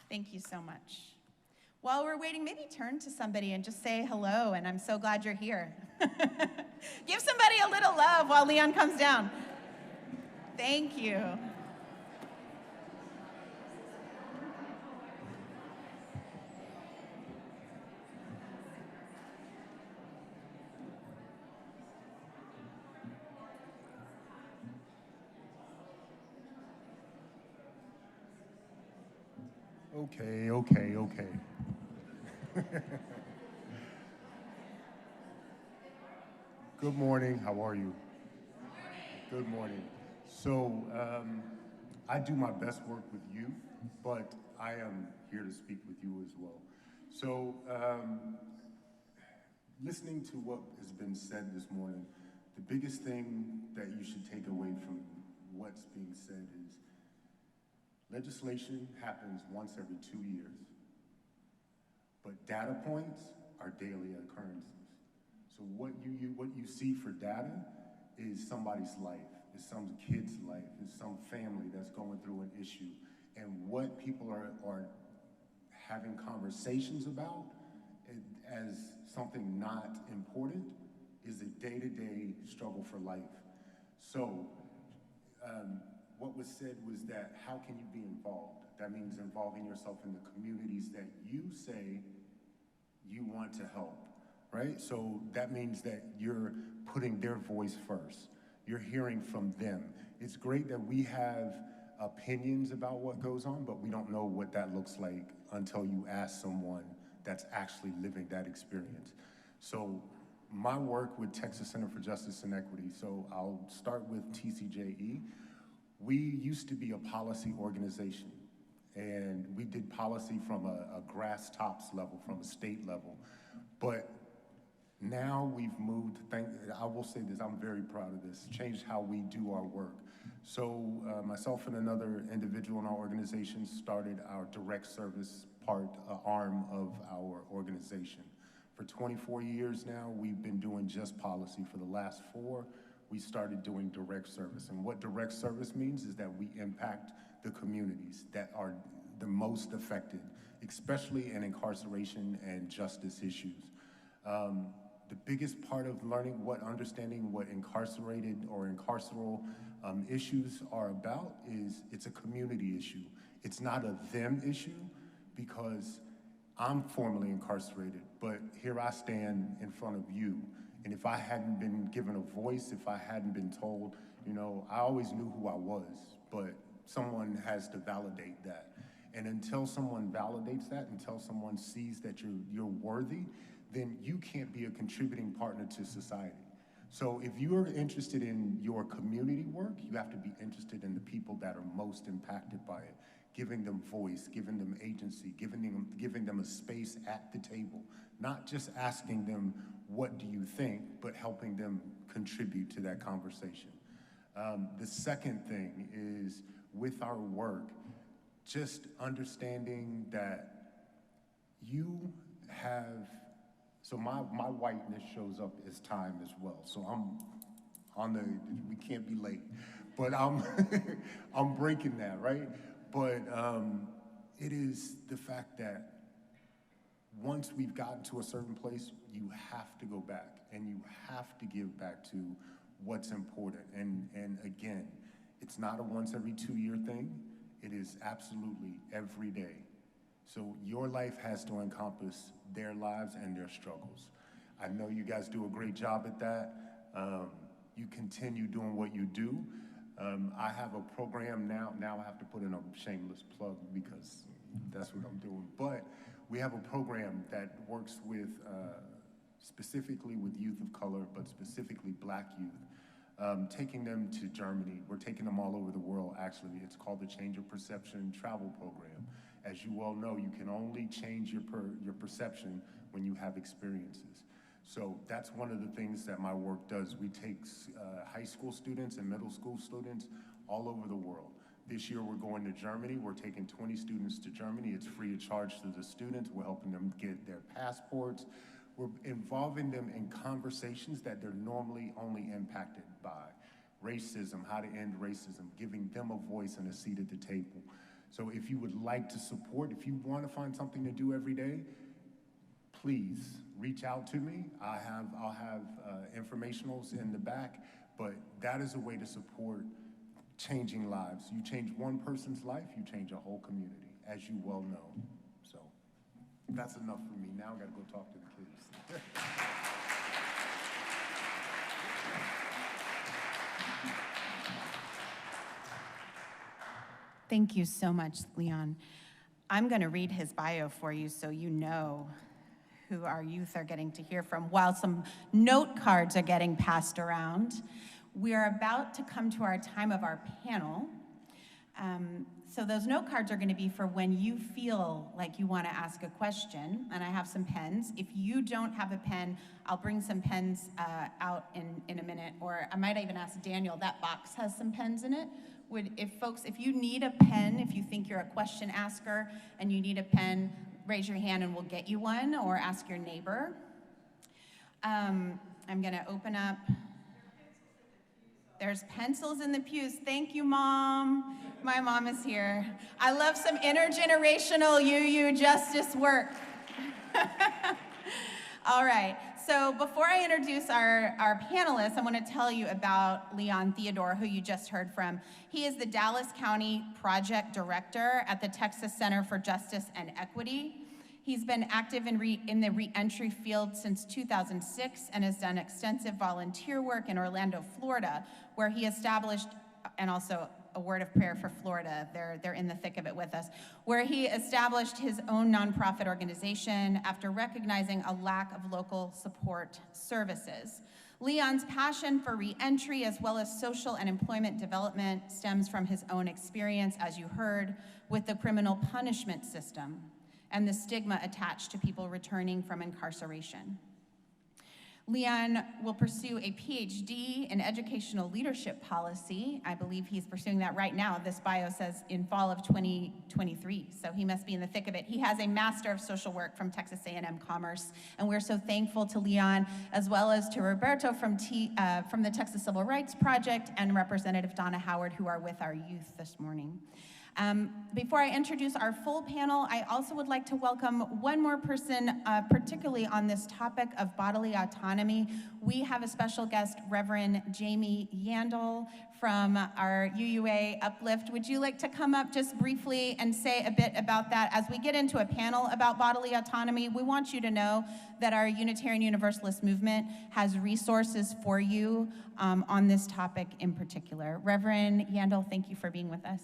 Thank you so much. While we're waiting, maybe turn to somebody and just say hello, and I'm so glad you're here. Give somebody a little love while Leon comes down. Thank you. Okay. Good morning, how are you? Good morning. So, I do my best work with youth, but I am here to speak with you as well. So, listening to what has been said this morning, the biggest thing that you should take away from what's being said is legislation happens once every 2 years, but data points are daily occurrences. So what you see for data is somebody's life, is some kid's life, is some family that's going through an issue. And what people are having conversations about as something not important is a day-to-day struggle for life. So what was said was that how can you be involved? That means involving yourself in the communities that you say you want to help, right? So that means that you're putting their voice first. you're hearing from them. It's great that we have opinions about what goes on, but we don't know what that looks like until you ask someone that's actually living that experience. So my work with Texas Center for Justice and Equity, so I'll start with TCJE. We used to be a policy organization, and we did policy from a grass tops level, from a state level. But now we've moved, I will say this, I'm very proud of this, changed how we do our work. So myself and another individual in our organization started our direct service arm of our organization. For 24 years now, we've been doing just policy. For the last 4, we started doing direct service. And what direct service means is that we impact the communities that are the most affected, especially in incarceration and justice issues. The biggest part of understanding what incarcerated or incarceral issues are about is it's a community issue. It's not a them issue, because I'm formerly incarcerated, but here I stand in front of you. And if I hadn't been given a voice, if I hadn't been told, you know, I always knew who I was, but someone has to validate that. And until someone validates that, until someone sees that you're worthy, then you can't be a contributing partner to society. So if you are interested in your community work, you have to be interested in the people that are most impacted by it, giving them voice, giving them agency, giving them a space at the table, not just asking them, what do you think, but helping them contribute to that conversation. The second thing is, with our work, just understanding that you have, so my whiteness shows up as time as well. So we can't be late, but I'm breaking that, right? But it is the fact that once we've gotten to a certain place, you have to go back and you have to give back to what's important. And again, it's not a once every 2-year thing. It is absolutely every day. So your life has to encompass their lives and their struggles. I know you guys do a great job at that. You continue doing what you do. I have a program now I have to put in a shameless plug because that's what I'm doing. But we have a program that works with, specifically with youth of color, but specifically Black youth, taking them to Germany. We're taking them all over the world, actually. It's called the Change of Perception Travel Program. As you well know, you can only change your perception when you have experiences. So that's one of the things that my work does. We take high school students and middle school students all over the world. This year we're going to Germany. We're taking 20 students to Germany. It's free of charge to the students. We're helping them get their passports. We're involving them in conversations that they're normally only impacted by. Racism, how to end racism, giving them a voice and a seat at the table. So if you would like to support, if you want to find something to do every day, please reach out to me. I'll have informationals in the back, but that is a way to support changing lives. You change one person's life, you change a whole community, as you well know. So that's enough for me. Now I gotta go talk to the kids. Thank you so much, Leon. I'm going to read his bio for you so you know who our youth are getting to hear from while some note cards are getting passed around. We are about to come to our time of our panel. So those note cards are going to be for when you feel like you want to ask a question, and I have some pens. If you don't have a pen, I'll bring some pens out in a minute, or I might even ask Daniel, that box has some pens in it. If you need a pen, if you think you're a question asker and you need a pen, raise your hand and we'll get you one, or ask your neighbor. I'm gonna open up. There's pencils in the pews. Thank you, Mom. My mom is here. I love some intergenerational UU justice work. All right, so before I introduce our panelists, I want to tell you about Leon Theodore, who you just heard from. He is the Dallas County Project Director at the Texas Center for Justice and Equity. He's been active in the re-entry field since 2006 and has done extensive volunteer work in Orlando, Florida, where he established, and also a word of prayer for Florida, they're in the thick of it with us, where he established his own nonprofit organization after recognizing a lack of local support services. Leon's passion for re-entry as well as social and employment development stems from his own experience, as you heard, with the criminal punishment system and the stigma attached to people returning from incarceration. Leon will pursue a PhD in educational leadership policy. I believe he's pursuing that right now. This bio says in fall of 2023, so he must be in the thick of it. He has a Master of Social Work from Texas A&M Commerce, and we're so thankful to Leon, as well as to Roberto from the Texas Civil Rights Project and Representative Donna Howard, who are with our youth this morning. Before I introduce our full panel, I also would like to welcome one more person, particularly on this topic of bodily autonomy. We have a special guest, Reverend Jamie Yandel from our UUA Uplift. Would you like to come up just briefly and say a bit about that? As we get into a panel about bodily autonomy, we want you to know that our Unitarian Universalist movement has resources for you on this topic in particular. Reverend Yandel, thank you for being with us.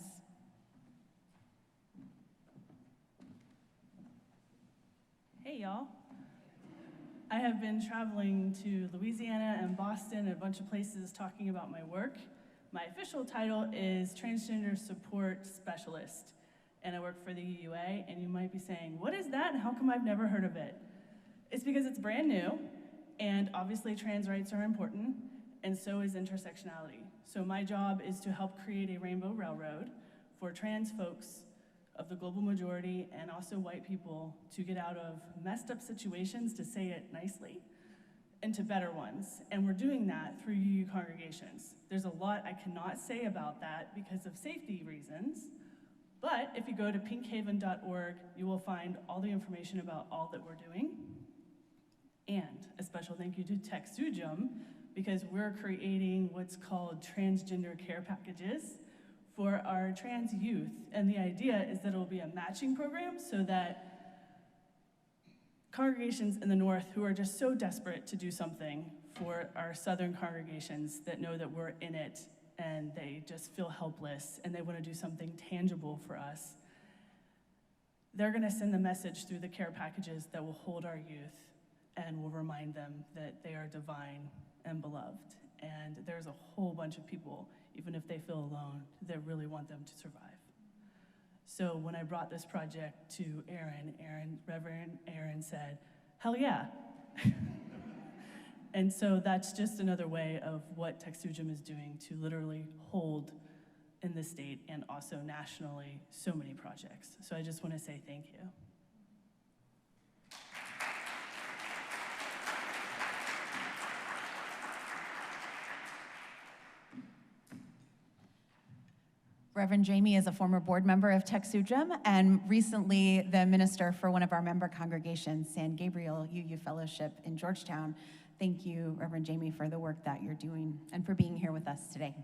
Hey y'all. I have been traveling to Louisiana and Boston and a bunch of places talking about my work. My official title is Transgender Support Specialist, and I work for the UUA, and you might be saying, what is that and how come I've never heard of it? It's because it's brand new, and obviously trans rights are important, and so is intersectionality. So my job is to help create a rainbow railroad for trans folks of the global majority and also white people to get out of messed up situations, to say it nicely, into better ones. And we're doing that through UU congregations. There's a lot I cannot say about that because of safety reasons, but if you go to pinkhaven.org, you will find all the information about all that we're doing. And a special thank you to TechSouJum, because we're creating what's called transgender care packages for our trans youth. And the idea is that it'll be a matching program so that congregations in the north who are just so desperate to do something for our southern congregations that know that we're in it and they just feel helpless and they want to do something tangible for us, they're going to send the message through the care packages that will hold our youth and will remind them that they are divine and beloved. And there's a whole bunch of people, even if they feel alone, that really want them to survive. So when I brought this project to Reverend Aaron said, hell yeah. And so that's just another way of what TechSouJum is doing to literally hold in the state and also nationally so many projects. So I just want to say thank you. Reverend Jamie is a former board member of TechSouJum and recently the minister for one of our member congregations, San Gabriel UU Fellowship in Georgetown. Thank you, Reverend Jamie, for the work that you're doing and for being here with us today.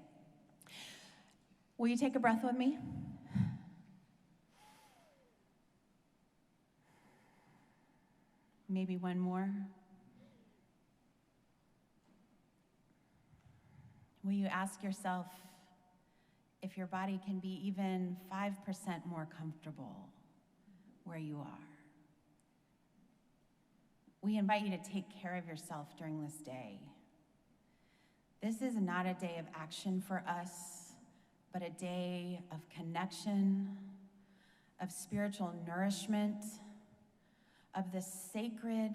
Will you take a breath with me? Maybe one more. Will you ask yourself if your body can be even 5% more comfortable where you are? We invite you to take care of yourself during this day. This is not a day of action for us, but a day of connection, of spiritual nourishment, of the sacred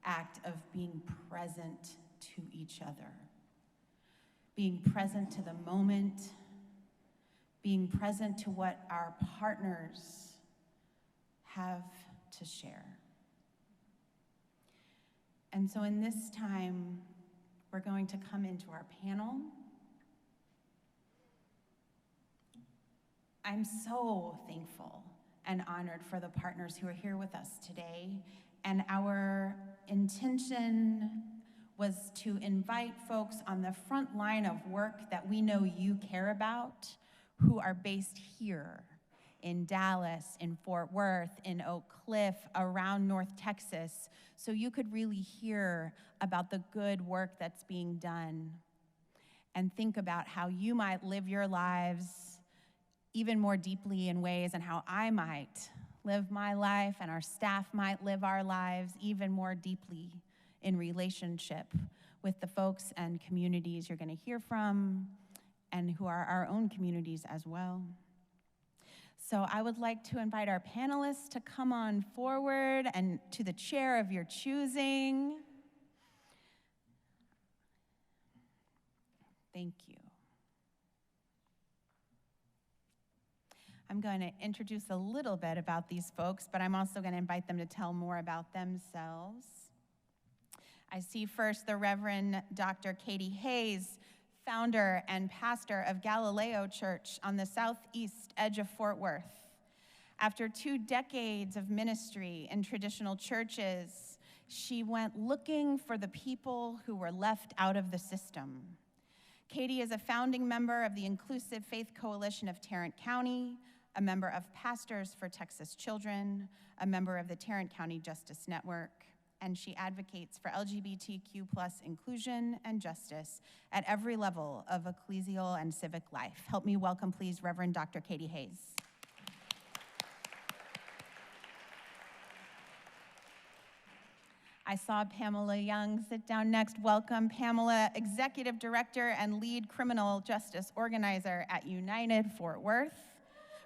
act of being present to each other. Being present to the moment, being present to what our partners have to share. And so in this time, we're going to come into our panel. I'm so thankful and honored for the partners who are here with us today. And our intention was to invite folks on the front line of work that we know you care about, who are based here in Dallas, in Fort Worth, in Oak Cliff, around North Texas, so you could really hear about the good work that's being done and think about how you might live your lives even more deeply in ways, and how I might live my life and our staff might live our lives even more deeply in relationship with the folks and communities you're going to hear from and who are our own communities as well. So I would like to invite our panelists to come on forward and to the chair of your choosing. Thank you. I'm going to introduce a little bit about these folks, but I'm also going to invite them to tell more about themselves. I see first the Reverend Dr. Katie Hayes, founder and pastor of Galileo Church on the southeast edge of Fort Worth. After 2 decades of ministry in traditional churches, she went looking for the people who were left out of the system. Katie is a founding member of the Inclusive Faith Coalition of Tarrant County, a member of Pastors for Texas Children, a member of the Tarrant County Justice Network, and she advocates for LGBTQ+ inclusion and justice at every level of ecclesial and civic life. Help me welcome, please, Reverend Dr. Katie Hayes. I saw Pamela Young sit down next. Welcome, Pamela, Executive Director and Lead Criminal Justice Organizer at United Fort Worth.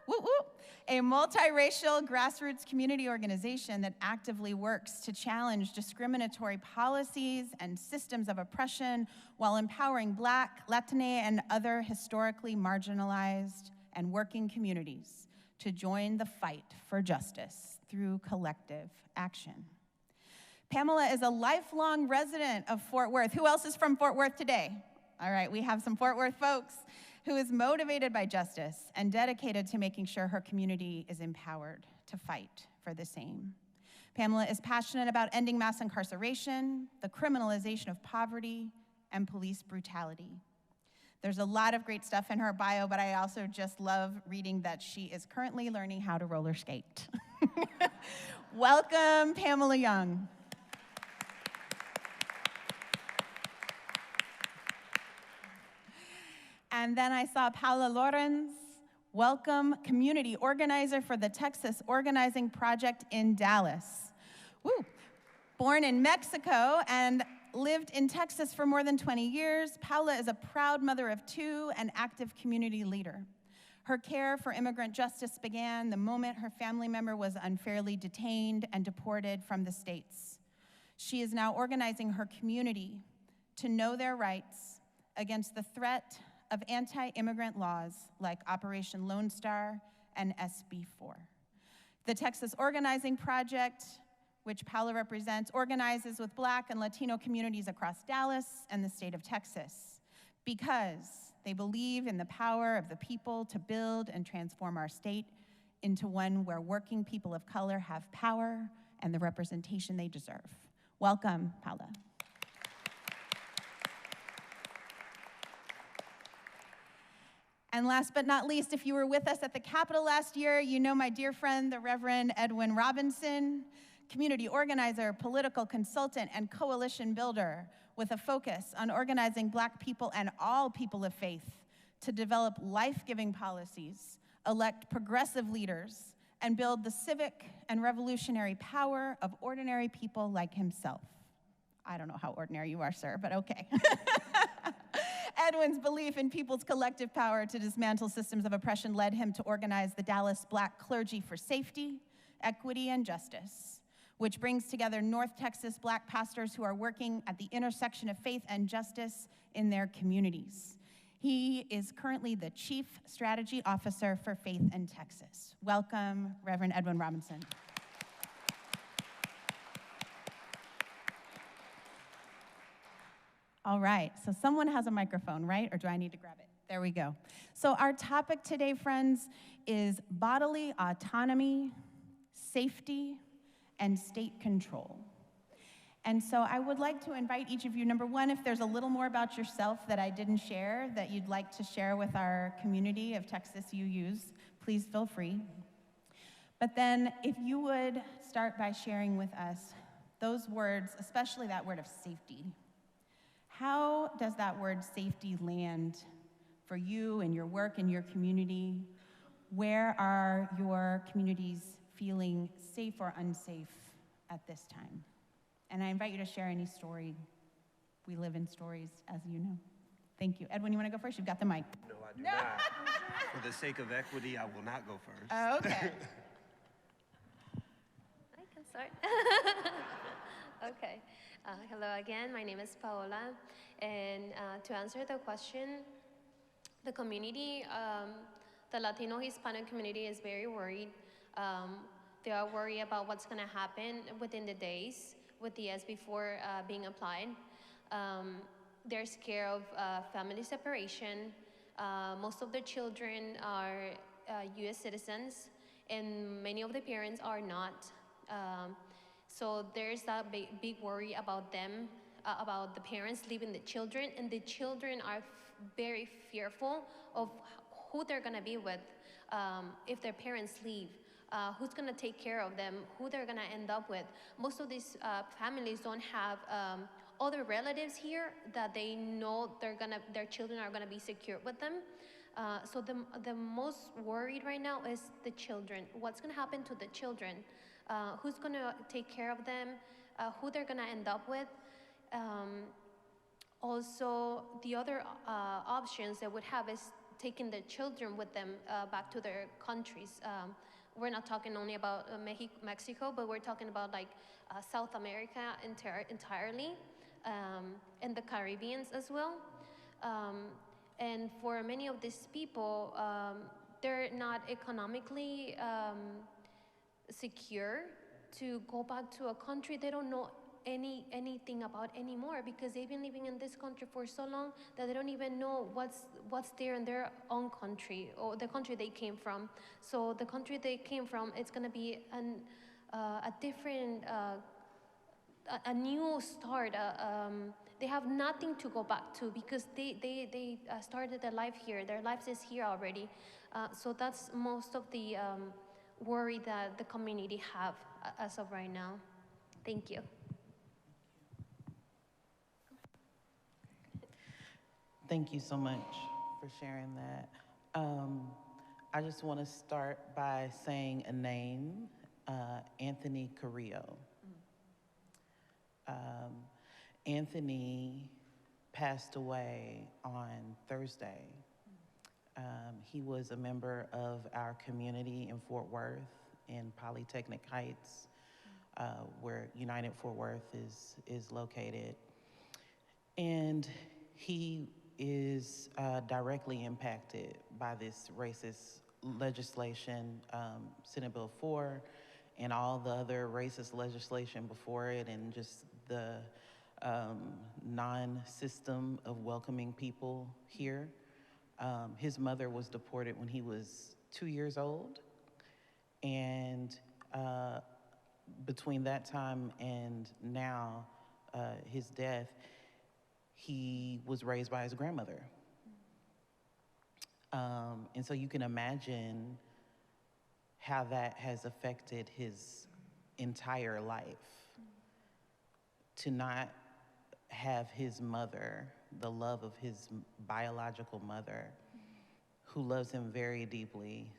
Woo woo. A multiracial grassroots community organization that actively works to challenge discriminatory policies and systems of oppression while empowering Black, Latina, and other historically marginalized and working communities to join the fight for justice through collective action. Pamela is a lifelong resident of Fort Worth. Who else is from Fort Worth today? All right, we have some Fort Worth folks. Who is motivated by justice and dedicated to making sure her community is empowered to fight for the same. Pamela is passionate about ending mass incarceration, the criminalization of poverty, and police brutality. There's a lot of great stuff in her bio, but I also just love reading that she is currently learning how to roller skate. Welcome, Pamela Young. And then I saw Paula Lorenz. Welcome, community organizer for the Texas Organizing Project in Dallas. Woo. Born in Mexico and lived in Texas for more than 20 years, Paula is a proud mother of 2 and active community leader. Her care for immigrant justice began the moment her family member was unfairly detained and deported from the States. She is now organizing her community to know their rights against the threat of anti-immigrant laws like Operation Lone Star and SB 4. The Texas Organizing Project, which Paula represents, organizes with Black and Latino communities across Dallas and the state of Texas because they believe in the power of the people to build and transform our state into one where working people of color have power and the representation they deserve. Welcome, Paula. And last but not least, if you were with us at the Capitol last year, you know my dear friend, the Reverend Edwin Robinson, community organizer, political consultant, and coalition builder with a focus on organizing Black people and all people of faith to develop life-giving policies, elect progressive leaders, and build the civic and revolutionary power of ordinary people like himself. I don't know how ordinary you are, sir, but okay. Edwin's belief in people's collective power to dismantle systems of oppression led him to organize the Dallas Black Clergy for Safety, Equity, and Justice, which brings together North Texas Black pastors who are working at the intersection of faith and justice in their communities. He is currently the Chief Strategy Officer for Faith in Texas. Welcome, Reverend Edwin Robinson. All right, so someone has a microphone, right? Or do I need to grab it? There we go. So our topic today, friends, is bodily autonomy, safety, and state control. And so I would like to invite each of you, number one, if there's a little more about yourself that I didn't share that you'd like to share with our community of Texas UUs, please feel free. But then if you would start by sharing with us those words, especially that word of safety. How does that word safety land for you and your work and your community? Where are your communities feeling safe or unsafe at this time? And I invite you to share any story. We live in stories, as you know. Thank you. Edwin, you want to go first? You've got the mic. No, I do not. For the sake of equity, I will not go first. Oh, okay. I can start. Okay. Hello again. My name is Paola. And to answer the question, the community, the Latino Hispanic community is very worried. They are worried about what's going to happen within the days with the SB4 being applied. They're scared of family separation. Most of the children are US citizens, and many of the parents are not. So there's that big worry about them, about the parents leaving the children, and the children are very fearful of who they're gonna be with if their parents leave. Who's gonna take care of them, who they're gonna end up with. Most of these families don't have other relatives here that they know their children are gonna be secure with them. So the most worried right now is the children. What's gonna happen to the children? Who's gonna take care of them? Who they're gonna end up with? Also, the other options they would have is taking the children with them back to their countries. We're not talking only about Mexico, but we're talking about like South America entirely, and the Caribbean as well. And for many of these people, they're not economically secure to go back to a country they don't know anything about anymore, because they've been living in this country for so long that they don't even know what's there in their own country or the country they came from. So the country they came from, it's going to be a different, a new start. They have nothing to go back to because they started their life here. Their lives is here already. So that's most of the worry that the community have as of right now. Thank you. Thank you so much for sharing that. I just want to start by saying a name, Anthony Carrillo. Anthony passed away on Thursday. He was a member of our community in Fort Worth, in Polytechnic Heights, where United Fort Worth is located. And he is directly impacted by this racist legislation, Senate Bill 4, and all the other racist legislation before it, and just the non-system of welcoming people here. His mother was deported when he was 2 years old, and between that time and now, his death, he was raised by his grandmother. And so you can imagine how that has affected his entire life. To not have his mother, the love of his biological mother, who loves him very deeply,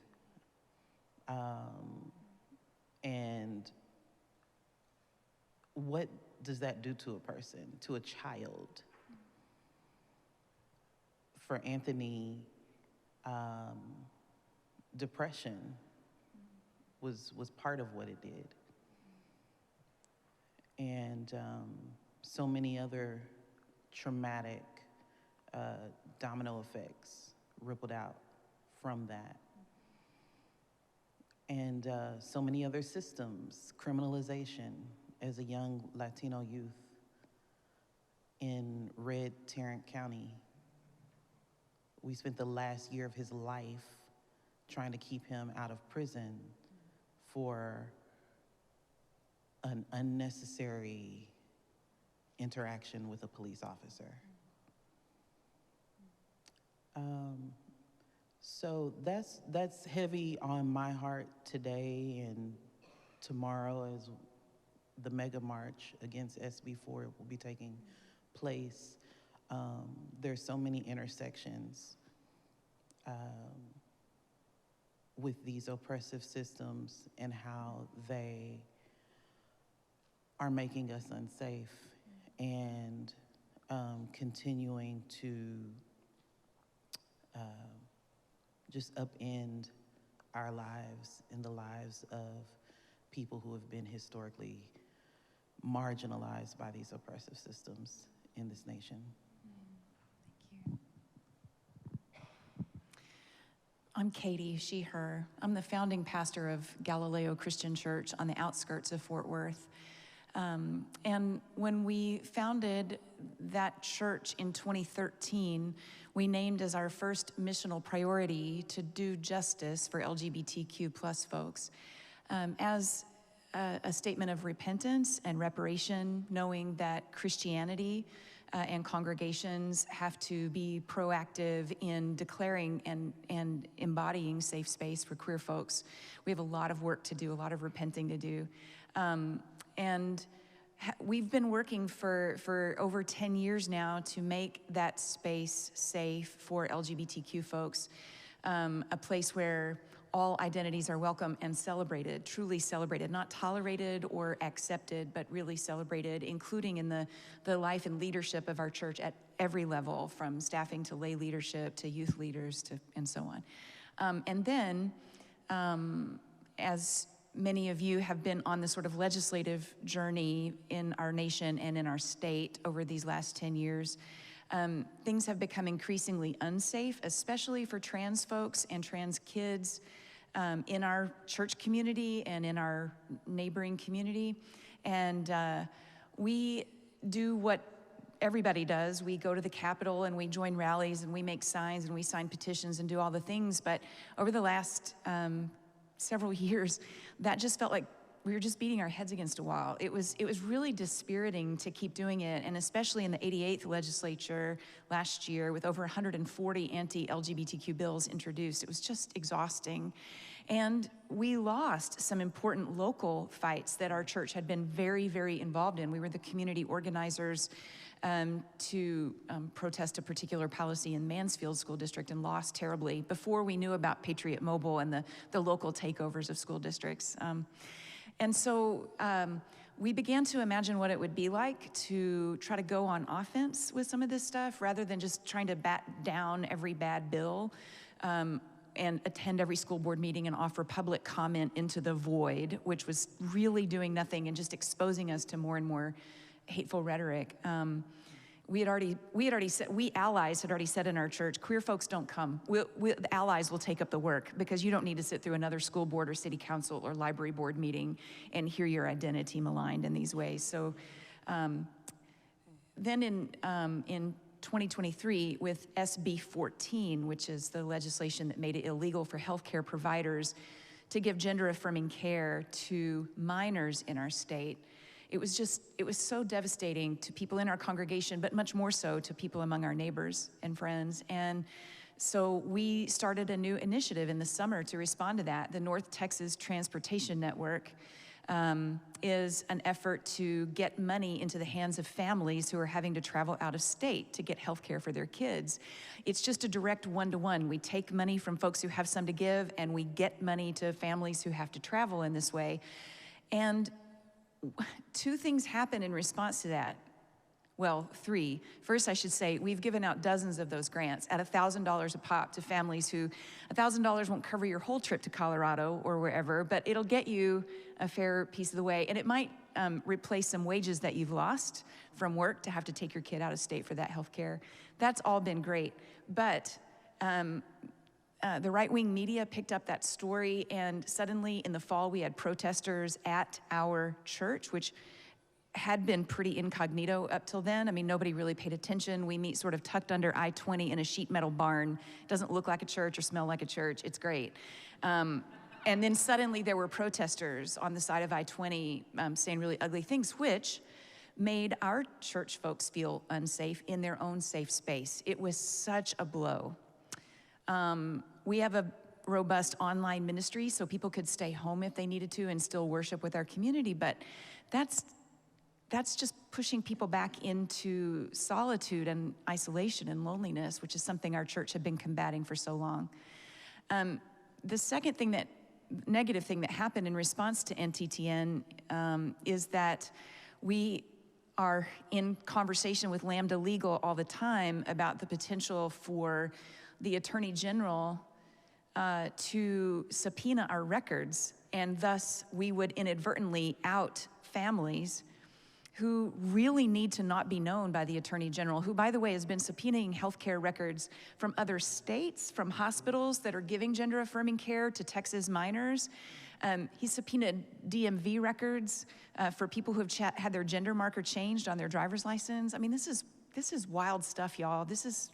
and what does that do to a person, to a child? For Anthony, depression was part of what it did. And so many other traumatic domino effects rippled out from that. And so many other systems, criminalization as a young Latino youth in Red Tarrant County. We spent the last year of his life trying to keep him out of prison for an unnecessary interaction with a police officer. So that's heavy on my heart today and tomorrow as the mega march against SB4 will be taking place. There's so many intersections with these oppressive systems and how they are making us unsafe and continuing to just upend our lives and the lives of people who have been historically marginalized by these oppressive systems in this nation. I'm Katie, she, her. I'm the founding pastor of Galileo Christian Church on the outskirts of Fort Worth. And when we founded that church in 2013, we named as our first missional priority to do justice for LGBTQ plus folks. As a statement of repentance and reparation, knowing that Christianity and congregations have to be proactive in declaring and embodying safe space for queer folks. We have a lot of work to do, a lot of repenting to do. And we've been working for over 10 years now to make that space safe for LGBTQ folks, a place where all identities are welcome and celebrated, truly celebrated, not tolerated or accepted, but really celebrated, including in the life and leadership of our church at every level, from staffing to lay leadership to youth leaders to and so on. And then, as many of you have been on the sort of legislative journey in our nation and in our state over these last 10 years, things have become increasingly unsafe, especially for trans folks and trans kids in our church community and in our neighboring community. And we do what everybody does. We go to the Capitol and we join rallies and we make signs and we sign petitions and do all the things. But over the last several years, that just felt like we were just beating our heads against a wall. It was really dispiriting to keep doing it, and especially in the 88th legislature last year with over 140 anti-LGBTQ bills introduced. It was just exhausting. And we lost some important local fights that our church had been very, very involved in. We were the community organizers to protest a particular policy in Mansfield School District and lost terribly before we knew about Patriot Mobile and the local takeovers of school districts. And so we began to imagine what it would be like to try to go on offense with some of this stuff rather than just trying to bat down every bad bill and attend every school board meeting and offer public comment into the void, which was really doing nothing and just exposing us to more and more hateful rhetoric. We allies had already said in our church, queer folks don't come. The allies will take up the work because you don't need to sit through another school board or city council or library board meeting and hear your identity maligned in these ways. So then in 2023 with SB 14, which is the legislation that made it illegal for healthcare providers to give gender-affirming care to minors in our state, it was so devastating to people in our congregation, but much more so to people among our neighbors and friends. And so we started a new initiative in the summer to respond to that. The North Texas Transportation Network is an effort to get money into the hands of families who are having to travel out of state to get health care for their kids. It's just a direct one-to-one. We take money from folks who have some to give, and we get money to families who have to travel in this way. And two things happen in response to that. Well, three. First, I should say, we've given out dozens of those grants at $1,000 a pop to families who, $1,000 won't cover your whole trip to Colorado or wherever, but it'll get you a fair piece of the way. And it might replace some wages that you've lost from work to have to take your kid out of state for that health care. That's all been great. But the right-wing media picked up that story, and suddenly in the fall we had protesters at our church, which had been pretty incognito up till then. I mean, nobody really paid attention. We meet sort of tucked under I-20 in a sheet metal barn. It doesn't look like a church or smell like a church. It's great. And then suddenly there were protesters on the side of I-20 saying really ugly things, which made our church folks feel unsafe in their own safe space. It was such a blow. We have a robust online ministry, so people could stay home if they needed to and still worship with our community, but that's just pushing people back into solitude and isolation and loneliness, which is something our church had been combating for so long. The second negative thing that happened in response to NTTN is that we are in conversation with Lambda Legal all the time about the potential for the Attorney General to subpoena our records, and thus we would inadvertently out families who really need to not be known by the Attorney General, who, by the way, has been subpoenaing healthcare records from other states, from hospitals that are giving gender-affirming care to Texas minors. He subpoenaed DMV records for people who have had their gender marker changed on their driver's license. I mean, this is wild stuff, y'all. This is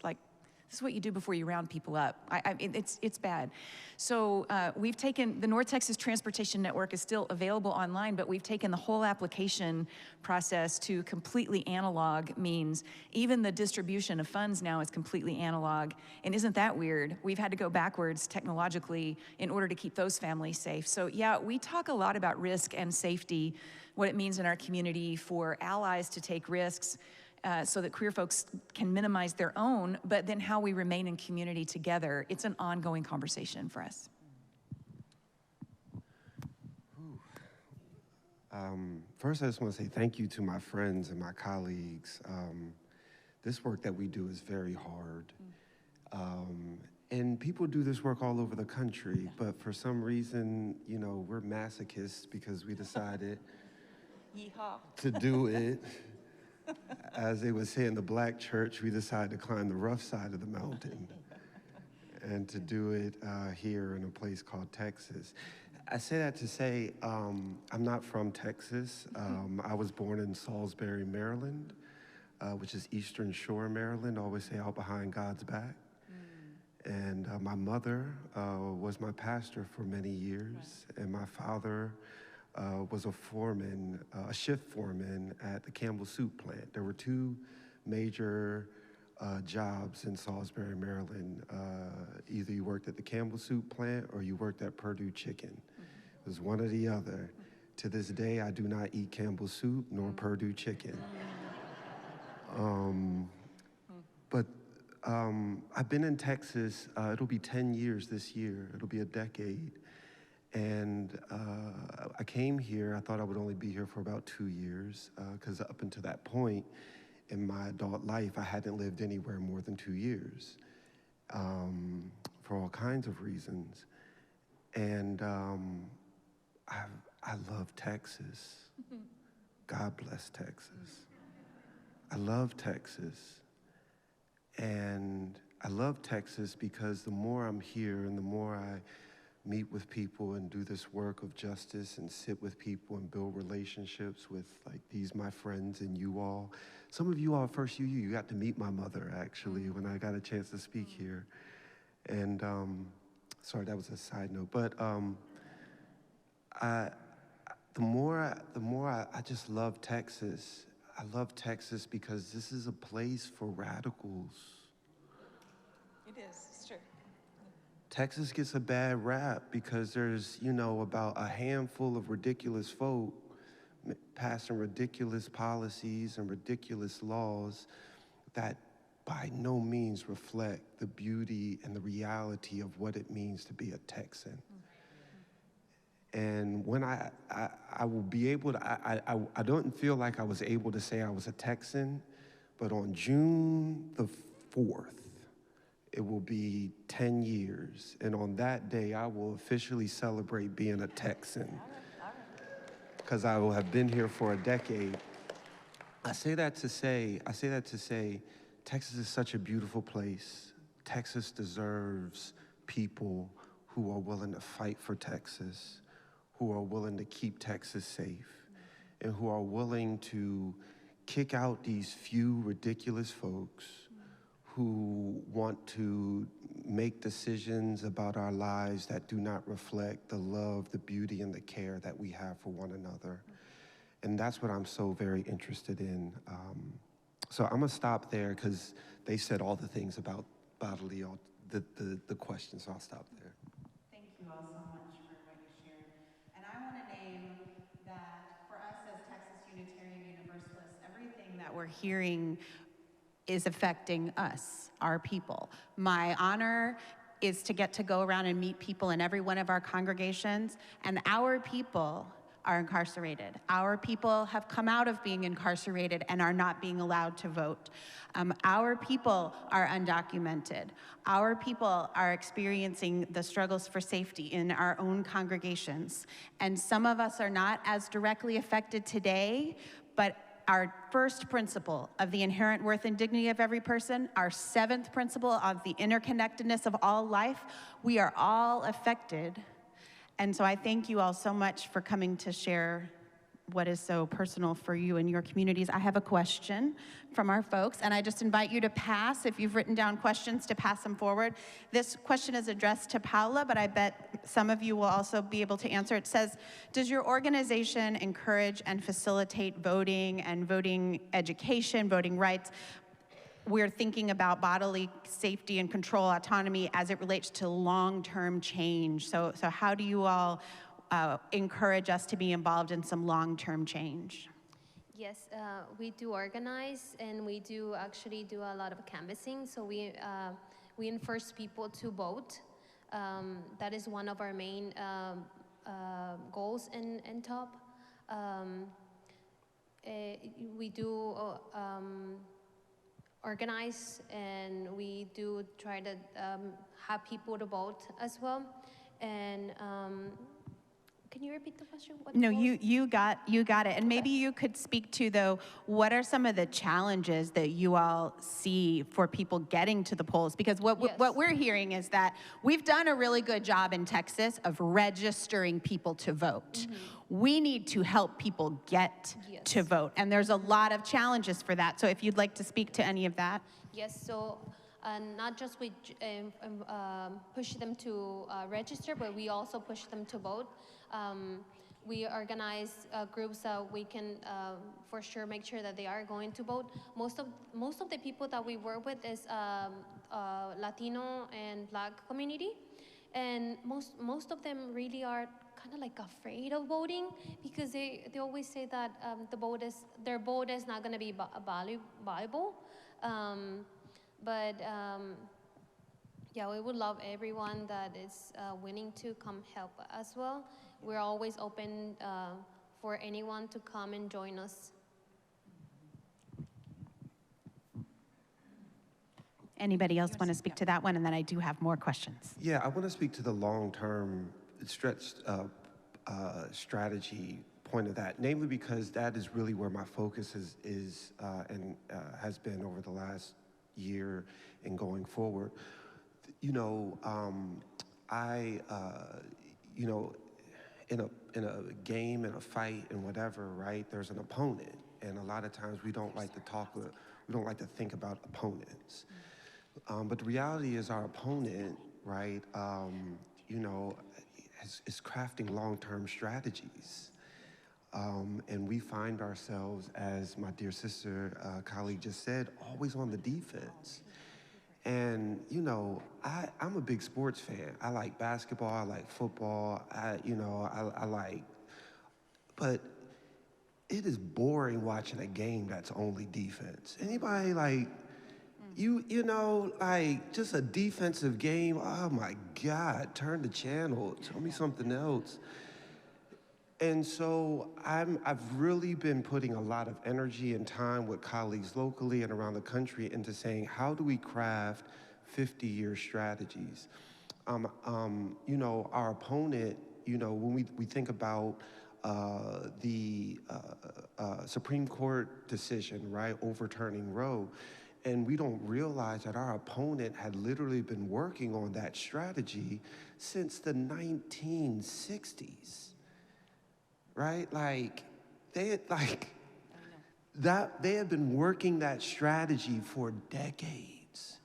what you do before you round people up. It's bad. So we've taken, the North Texas Transportation Network is still available online, but we've taken the whole application process to completely analog means. Even the distribution of funds now is completely analog. And isn't that weird? We've had to go backwards technologically in order to keep those families safe. So yeah, we talk a lot about risk and safety, what it means in our community for allies to take risks, so that queer folks can minimize their own, but then how we remain in community together. It's an ongoing conversation for us. First, I just want to say thank you to my friends and my colleagues. This work that we do is very hard. And people do this work all over the country, but for some reason, you know, we're masochists because we decided to do it. As they would say in the Black church, we decided to climb the rough side of the mountain and to do it here in a place called Texas. I say that to say I'm not from Texas. I was born in Salisbury, Maryland, which is Eastern Shore, Maryland. I always say out behind God's back. And my mother was my pastor for many years, and my father was a foreman, a shift foreman at the Campbell Soup plant. There were two major jobs in Salisbury, Maryland. Either you worked at the Campbell Soup plant or you worked at Purdue Chicken. It was one or the other. To this day, I do not eat Campbell Soup nor Purdue Chicken. But I've been in Texas, it'll be 10 years this year. It'll be a decade. And I came here, I thought I would only be here for about 2 years, because up until that point in my adult life, I hadn't lived anywhere more than 2 years, for all kinds of reasons. And I love Texas. God bless Texas. I love Texas. And I love Texas because the more I'm here and the more I meet with people and do this work of justice and sit with people and build relationships with like these my friends and you all. Some of you all, first you got to meet my mother actually when I got a chance to speak here. And sorry, that was a side note, but the more I just love Texas. I love Texas because this is a place for radicals. It is, it's true. Texas gets a bad rap because there's, you know, about a handful of ridiculous folk passing ridiculous policies and ridiculous laws that by no means reflect the beauty and the reality of what it means to be a Texan. And when I will be able to, I don't feel like I was able to say I was a Texan, but on June the 4th, it will be 10 years. And on that day, I will officially celebrate being a Texan because I will have been here for a decade. I say that to say, Texas is such a beautiful place. Texas deserves people who are willing to fight for Texas, who are willing to keep Texas safe, and who are willing to kick out these few ridiculous folks who want to make decisions about our lives that do not reflect the love, the beauty, and the care that we have for one another. And that's what I'm so very interested in. So I'm gonna stop there because they said all the things about bodily the question, so I'll stop there. Thank you all so much for what you shared. And I want to name that for us as Texas Unitarian Universalists, everything that we're hearing is affecting us, our people. My honor is to get to go around and meet people in every one of our congregations, and our people are incarcerated. Our people have come out of being incarcerated and are not being allowed to vote. Our people are undocumented. Our people are experiencing the struggles for safety in our own congregations. And some of us are not as directly affected today, but our first principle of the inherent worth and dignity of every person, our seventh principle of the interconnectedness of all life, we are all affected. And so I thank you all so much for coming to share what is so personal for you and your communities. I have a question from our folks, and I just invite you to pass, if you've written down questions, to pass them forward. This question is addressed to Paula, but I bet some of you will also be able to answer. It says, does your organization encourage and facilitate voting and voting education, voting rights? We're thinking about bodily safety and control autonomy as it relates to long-term change. So how do you all encourage us to be involved in some long-term change? Yes, we do organize, and we do actually do a lot of canvassing. So we enforce people to vote. That is one of our main goals in TOP. We do organize, and we do try to have people to vote as well. And can you repeat the question? No, you got it. And maybe you could speak to, though, what are some of the challenges that you all see for people getting to the polls? Because what we're hearing is that we've done a really good job in Texas of registering people to vote. Mm-hmm. We need to help people get to vote, and there's a lot of challenges for that. So if you'd like to speak to any of that. Yes, so not just we push them to register, but we also push them to vote. We organize groups that we can for sure make sure that they are going to vote. Most of the people that we work with is Latino and Black community, and most of them really are kind of like afraid of voting, because they always say that their vote is not going to be valuable. Yeah, we would love everyone that is willing to come help as well. We're always open for anyone to come and join us. Anybody else want to speak to that one? And then I do have more questions. Yeah, I want to speak to the long-term stretched strategy point of that, namely because that is really where my focus is has been over the last year and going forward. You know, in a game, in a fight, and whatever, right? There's an opponent, and a lot of times we don't like to think about opponents. But the reality is, our opponent, right? Is crafting long-term strategies. And we find ourselves, as my dear sister colleague just said, always on the defense. And, you know, I'm a big sports fan. I like basketball, I like football, but it is boring watching a game that's only defense. Anybody like, just a defensive game, oh my God, turn the channel, tell me something else. And so I've really been putting a lot of energy and time with colleagues locally and around the country into saying, how do we craft 50-year strategies? Our opponent, when we think about the Supreme Court decision, right, overturning Roe, and we don't realize that our opponent had literally been working on that strategy since the 1960s. Right? They had been working that strategy for decades.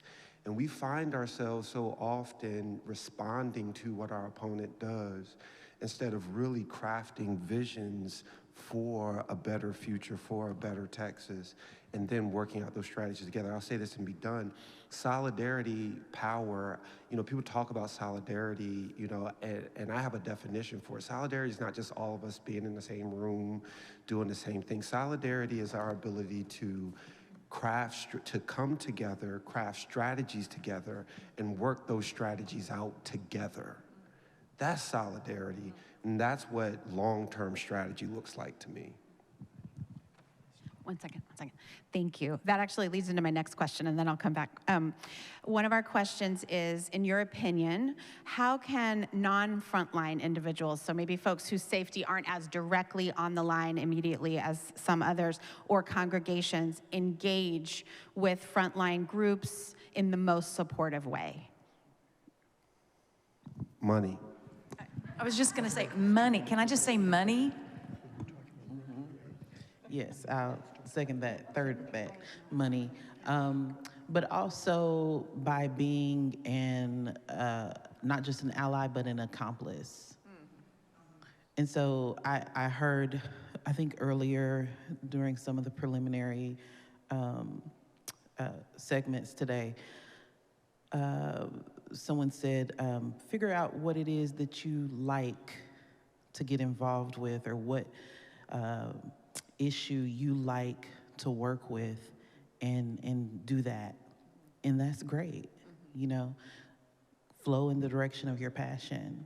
And we find ourselves so often responding to what our opponent does instead of really crafting visions for a better future, for a better Texas. and then working out those strategies together. I'll say this and be done. Solidarity, power, people talk about solidarity, and I have a definition for it. Solidarity is not just all of us being in the same room, doing the same thing. Solidarity is our ability to come together, craft strategies together, and work those strategies out together. That's solidarity, and that's what long-term strategy looks like to me. One second. Thank you. That actually leads into my next question, and then I'll come back. One of our questions is, in your opinion, how can non-frontline individuals, so maybe folks whose safety aren't as directly on the line immediately as some others, or congregations, engage with frontline groups in the most supportive way? Money. I was just going to say money. Can I just say money? Yes, I'll second that, third that, money. But also by being not just an ally, but an accomplice. And so I heard, I think earlier during some of the preliminary segments today, someone said, figure out what it is that you like to get involved with, or what issue you like to work with, and do that. And that's great, flow in the direction of your passion.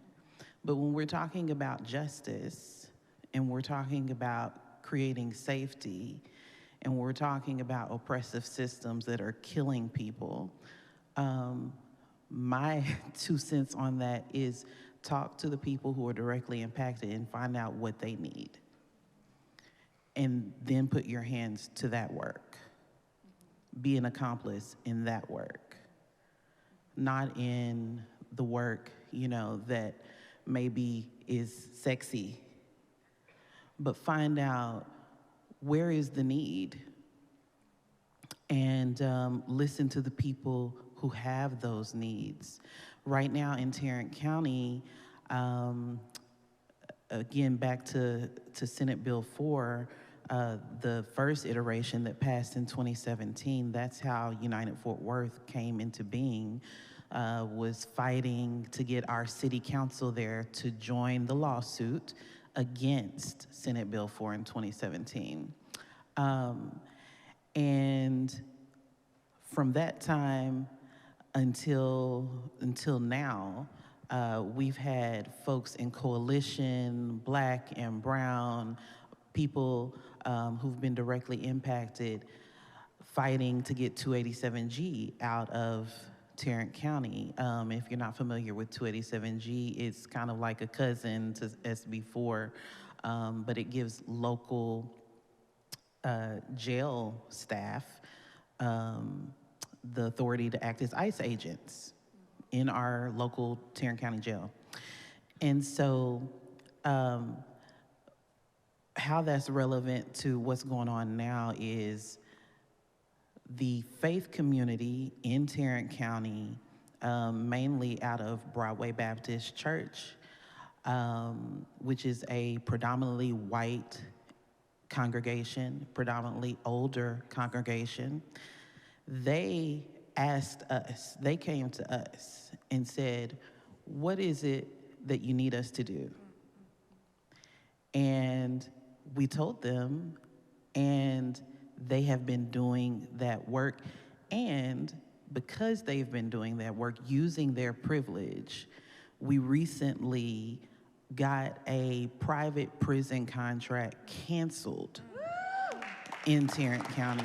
But when we're talking about justice, and we're talking about creating safety, and we're talking about oppressive systems that are killing people, my 2 cents on that is talk to the people who are directly impacted and find out what they need. And then put your hands to that work. Be an accomplice in that work. Not in the work, that maybe is sexy, but find out where is the need, and listen to the people who have those needs. Right now in Tarrant County, again, back to Senate Bill 4, the first iteration that passed in 2017, that's how United Fort Worth came into being, was fighting to get our city council there to join the lawsuit against Senate Bill 4 in 2017. And from that time until now, we've had folks in coalition, Black and brown, people who've been directly impacted, fighting to get 287G out of Tarrant County. If you're not familiar with 287G, it's kind of like a cousin to SB4, but it gives local jail staff the authority to act as ICE agents in our local Tarrant County jail. And so how that's relevant to what's going on now is the faith community in Tarrant County, mainly out of Broadway Baptist Church, which is a predominantly white congregation, predominantly older congregation. They asked us, they came to us and said, what is it that you need us to do? And we told them, and they have been doing that work. And because they've been doing that work, using their privilege, we recently got a private prison contract canceled in Tarrant County.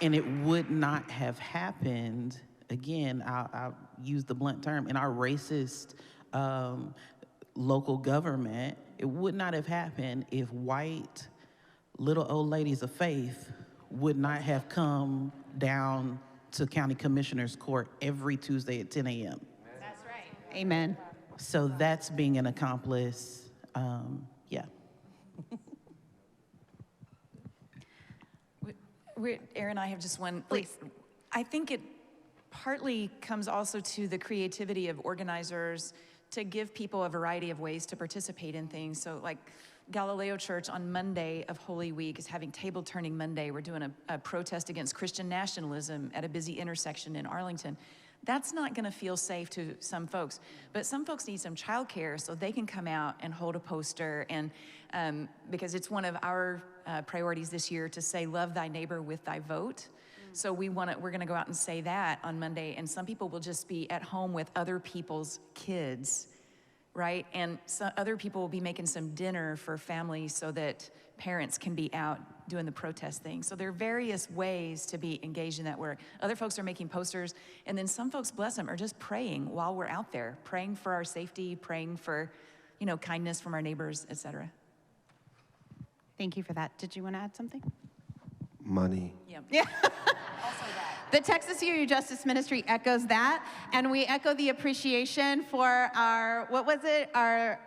And it would not have happened, again, I'll use the blunt term, in our racist local government, it would not have happened if white little old ladies of faith would not have come down to County Commissioner's Court every Tuesday at 10 a.m. That's right. Amen. So that's being an accomplice, yeah. Erin and I have just one. Please. I think it partly comes also to the creativity of organizers to give people a variety of ways to participate in things. So like Galileo Church on Monday of Holy Week is having Table Turning Monday. We're doing a protest against Christian nationalism at a busy intersection in Arlington. That's not gonna feel safe to some folks, but some folks need some childcare so they can come out and hold a poster, and because it's one of our priorities this year to say, love thy neighbor with thy vote. So we're gonna go out and say that on Monday, and some people will just be at home with other people's kids, right? And so other people will be making some dinner for families so that parents can be out doing the protest thing. So there are various ways to be engaged in that work. Other folks are making posters, and then some folks, bless them, are just praying while we're out there, praying for our safety, praying for, kindness from our neighbors, etc. Thank you for that. Did you want to add something? Money. Yeah. The Texas UU Justice Ministry echoes that, and we echo the appreciation for our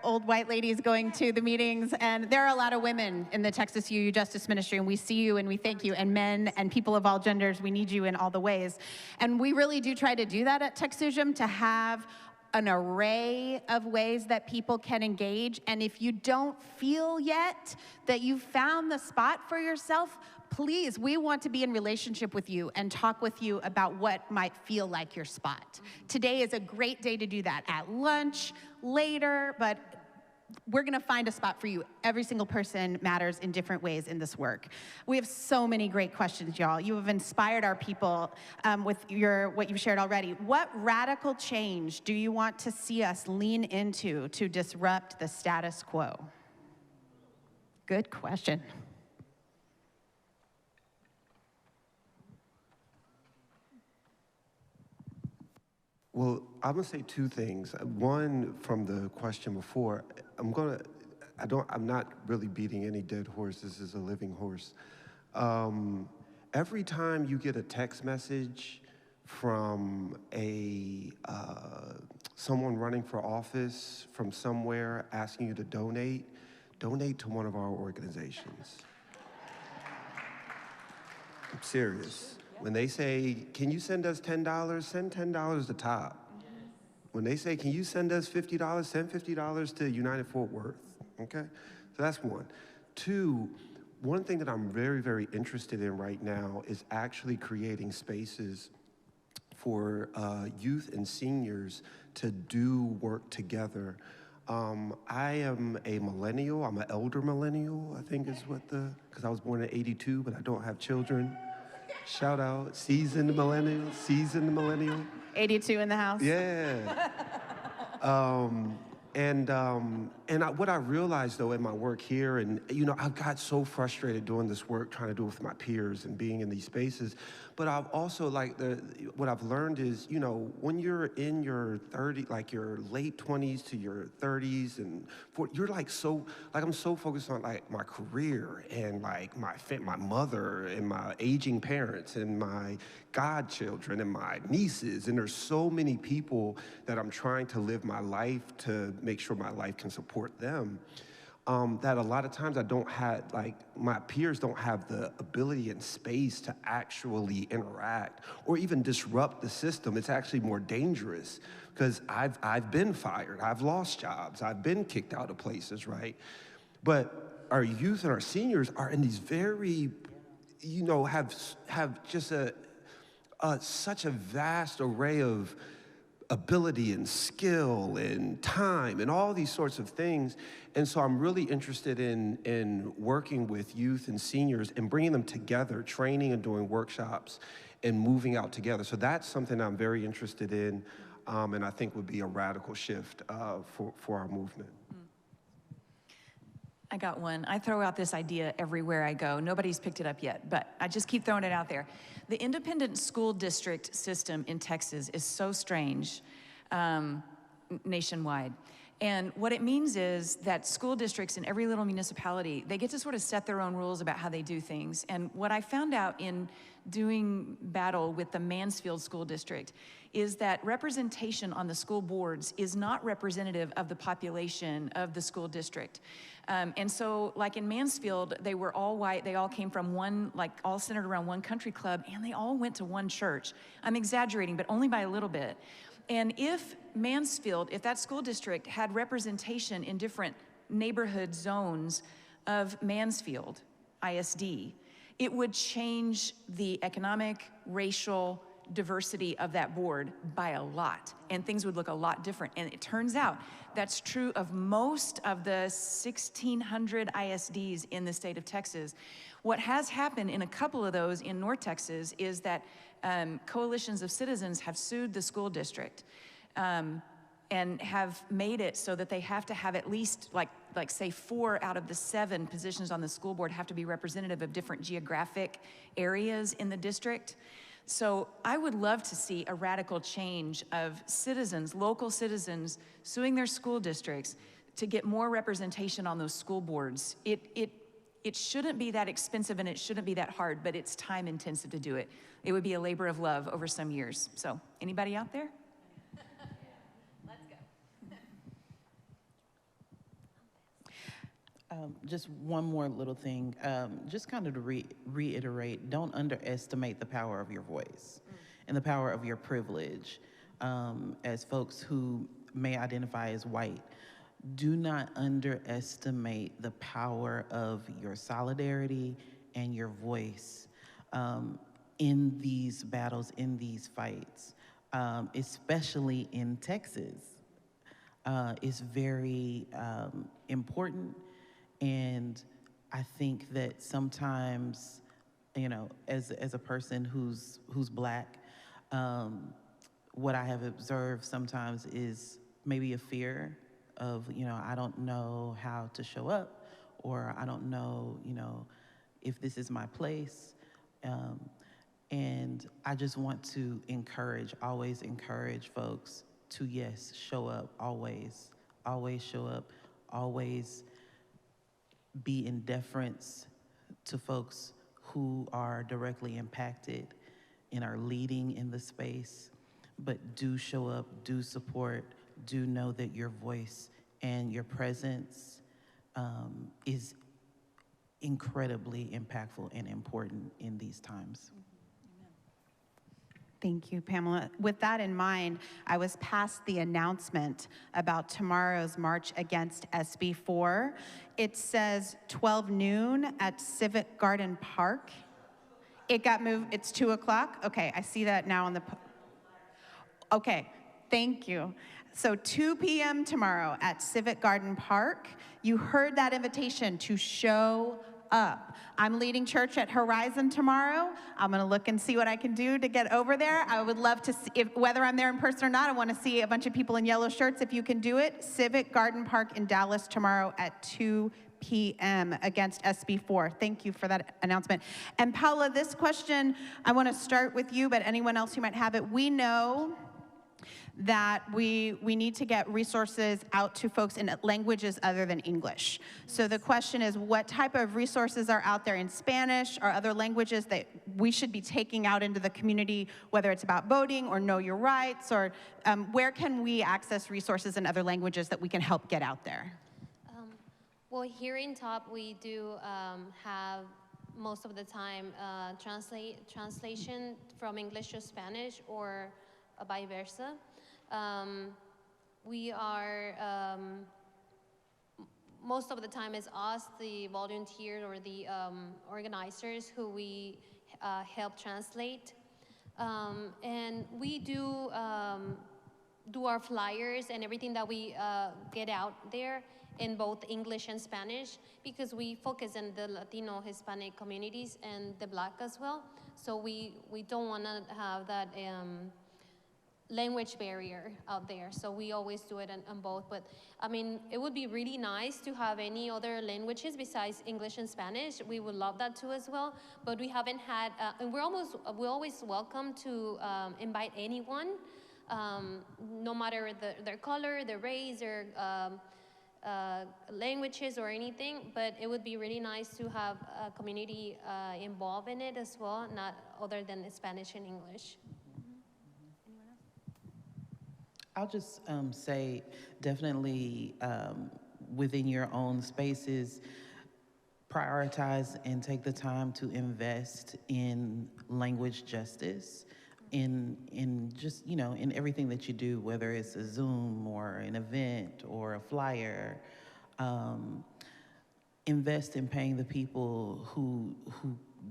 old white ladies going to the meetings, and there are a lot of women in the Texas UU Justice Ministry, and we see you and we thank you, and men and people of all genders, we need you in all the ways. And we really do try to do that at TexUJM, to have an array of ways that people can engage, and if you don't feel yet that you've found the spot for yourself, please, we want to be in relationship with you and talk with you about what might feel like your spot. Today is a great day to do that, at lunch, later, but we're gonna find a spot for you. Every single person matters in different ways in this work. We have so many great questions, y'all. You have inspired our people with what you've shared already. What radical change do you want to see us lean into to disrupt the status quo? Good question. Well, I'm gonna say two things. One, from the question before, I'm not really beating any dead horse. This is a living horse. Every time you get a text message from someone running for office from somewhere asking you to donate to one of our organizations. I'm serious. When they say, can you send us $10? Send $10 to top. When they say, can you send us $50? Send $50 to United Fort Worth, okay? So that's one. Two, one thing that I'm very, very interested in right now is actually creating spaces for youth and seniors to do work together. I am a millennial. I'm an elder millennial, I think is because I was born in '82, but I don't have children. Shout out, seasoned millennial. 82 in the house. Yeah. What I realized though in my work here, and I got so frustrated doing this work, trying to do it with my peers and being in these spaces, but I've also what I've learned is, when you're in your your late 20s to your 30s and you're I'm so focused on my career and my mother and my aging parents and my godchildren and my nieces, and there's so many people that I'm trying to live my life to make sure my life can support them, that a lot of times I don't have, my peers don't have the ability and space to actually interact or even disrupt the system. It's actually more dangerous because I've been fired, I've lost jobs, I've been kicked out of places, right? But our youth and our seniors are in these very, have just such a vast array of ability and skill and time and all these sorts of things. And so I'm really interested in working with youth and seniors and bringing them together, training and doing workshops and moving out together. So that's something I'm very interested in, and I think would be a radical shift for our movement. I got one. I throw out this idea everywhere I go. Nobody's picked it up yet, but I just keep throwing it out there. The independent school district system in Texas is so strange nationwide. And what it means is that school districts in every little municipality, they get to sort of set their own rules about how they do things. And what I found out in doing battle with the Mansfield School District is that representation on the school boards is not representative of the population of the school district. And so, like in Mansfield, they were all white, they all came from one, all centered around one country club, and they all went to one church. I'm exaggerating, but only by a little bit. And if Mansfield, if that school district had representation in different neighborhood zones of Mansfield ISD. It would change the economic, racial diversity of that board by a lot, and things would look a lot different. And it turns out that's true of most of the 1,600 ISDs in the state of Texas. What has happened in a couple of those in North Texas is that coalitions of citizens have sued the school district and have made it so that they have to have at least, like say 4 out of the 7 positions on the school board have to be representative of different geographic areas in the district. So I would love to see a radical change of citizens, local citizens, suing their school districts to get more representation on those school boards. It shouldn't be that expensive and it shouldn't be that hard, but it's time intensive to do it. It would be a labor of love over some years. So anybody out there? Just one more little thing, just kind of to reiterate, don't underestimate the power of your voice and the power of your privilege. As folks who may identify as white, do not underestimate the power of your solidarity and your voice in these battles, in these fights, especially in Texas. It's very important. And I think that sometimes, you know, as a person who's Black, what I have observed sometimes is maybe a fear of, you know, I don't know how to show up, or I don't know, you know, if this is my place. And I just want to always encourage folks to, yes, show up, always show up, always be in deference to folks who are directly impacted and are leading in the space, but do show up, do support, do know that your voice and your presence is incredibly impactful and important in these times. Thank you, Pamela. With that in mind, I was passed the announcement about tomorrow's march against SB 4. It says 12 noon at Civic Garden Park. It got moved, it's 2 o'clock? Okay, I see that now on the, okay, thank you. So 2 p.m. tomorrow at Civic Garden Park. You heard that invitation to show up. I'm leading church at Horizon tomorrow. I'm gonna look and see what I can do to get over there. I would love to see, whether I'm there in person or not, I wanna see a bunch of people in yellow shirts if you can do it. Civic Garden Park in Dallas tomorrow at 2 p.m. against SB 4. Thank you for that announcement. And Paula, this question, I wanna start with you, but anyone else who might have it. We know that we need to get resources out to folks in languages other than English. So the question is, what type of resources are out there in Spanish or other languages that we should be taking out into the community, whether it's about voting or know your rights, or where can we access resources in other languages that we can help get out there? Well, here in TOP, we do have most of the time translation from English to Spanish or vice versa. We are, most of the time it's us, the volunteers or the organizers who we help translate. And we do our flyers and everything that we get out there in both English and Spanish, because we focus on the Latino, Hispanic communities and the Black as well. So we don't want to have that language barrier out there. So we always do it on both. But I mean, it would be really nice to have any other languages besides English and Spanish. We would love that too as well. But we haven't had, and we're always welcome to invite anyone, no matter their color, their race, their languages or anything. But it would be really nice to have a community involved in it as well, not other than Spanish and English. I'll just say, definitely within your own spaces, prioritize and take the time to invest in language justice, in just, you know, in everything that you do, whether it's a Zoom or an event or a flyer. invest in paying the people who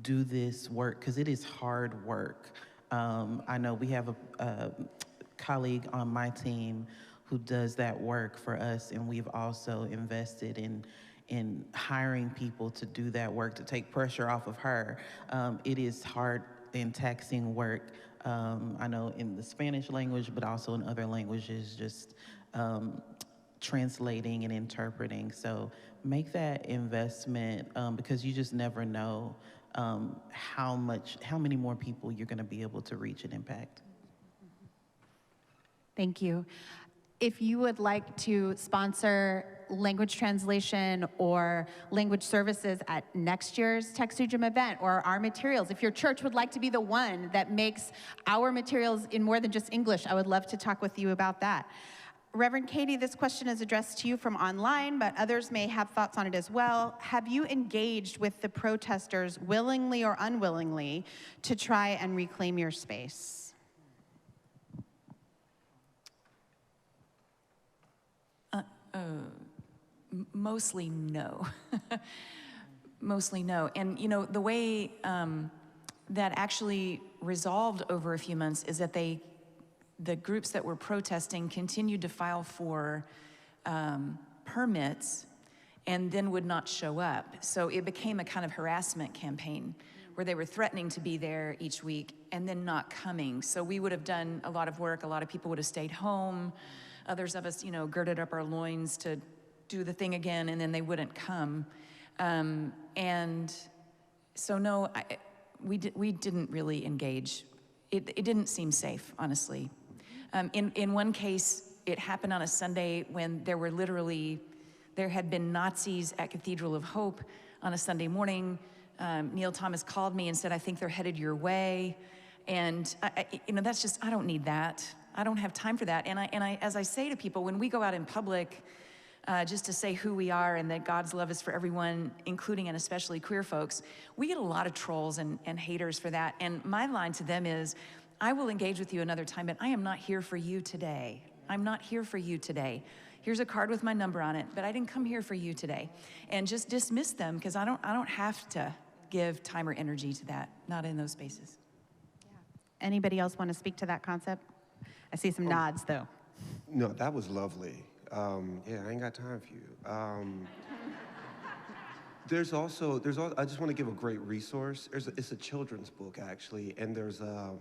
do this work, because it is hard work. I know we have a colleague on my team who does that work for us, and we've also invested in hiring people to do that work, to take pressure off of her. It is hard and taxing work. I know in the Spanish language, but also in other languages, just translating and interpreting. So make that investment, because you just never know how many more people you're going to be able to reach and impact. Thank you. If you would like to sponsor language translation or language services at next year's TechSouJM event, or our materials, if your church would like to be the one that makes our materials in more than just English, I would love to talk with you about that. Reverend Katie, this question is addressed to you from online, but others may have thoughts on it as well. Have you engaged with the protesters willingly or unwillingly to try and reclaim your space? Mostly no. Mostly no. And you know, the way that actually resolved over a few months is that the groups that were protesting continued to file for permits and then would not show up. So it became a kind of harassment campaign where they were threatening to be there each week and then not coming. So we would have done a lot of work. A lot of people would have stayed home. Others of us, you know, girded up our loins to do the thing again, and then they wouldn't come. And so no, we didn't really engage. It didn't seem safe, honestly. In one case, it happened on a Sunday when there had been Nazis at Cathedral of Hope on a Sunday morning. Neil Thomas called me and said, I think they're headed your way. And you know, that's just, I don't need that. I don't have time for that. And as I say to people, when we go out in public, just to say who we are and that God's love is for everyone, including and especially queer folks, we get a lot of trolls and haters for that. And my line to them is, I will engage with you another time, but I am not here for you today. I'm not here for you today. Here's a card with my number on it, but I didn't come here for you today. And just dismiss them, because I don't have to give time or energy to that, not in those spaces. Anybody else want to speak to that concept? I see some nods, though. No, that was lovely. Yeah, I ain't got time for you. I just want to give a great resource. It's a children's book, actually, and there's a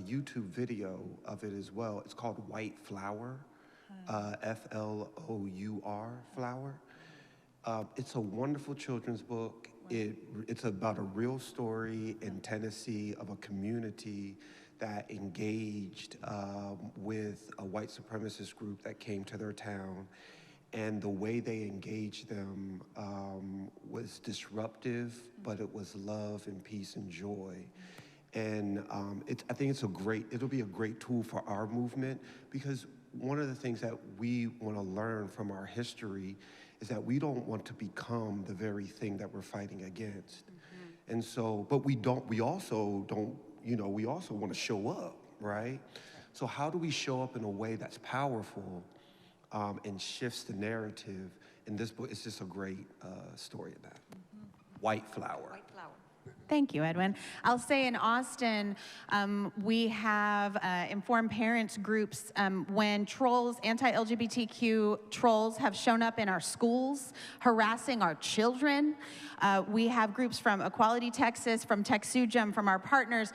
YouTube video of it as well. It's called White Flower, F-L-O-U-R, flower. It's a wonderful children's book. It's about a real story in Tennessee of a community that engaged with a white supremacist group that came to their town. And the way they engaged them was disruptive, but it was love and peace and joy. And I think it'll be a great tool for our movement, because one of the things that we want to learn from our history is that we don't want to become the very thing that we're fighting against. Mm-hmm. And so, but we also want to show up, right? So how do we show up in a way that's powerful and shifts the narrative? In this book, it's just a great story of that. Mm-hmm. White Flower. White Flower. Thank you, Edwin. I'll say in Austin, we have informed parents groups when trolls, anti-LGBTQ trolls have shown up in our schools, harassing our children. We have groups from Equality Texas, from TechSouJM, from our partners.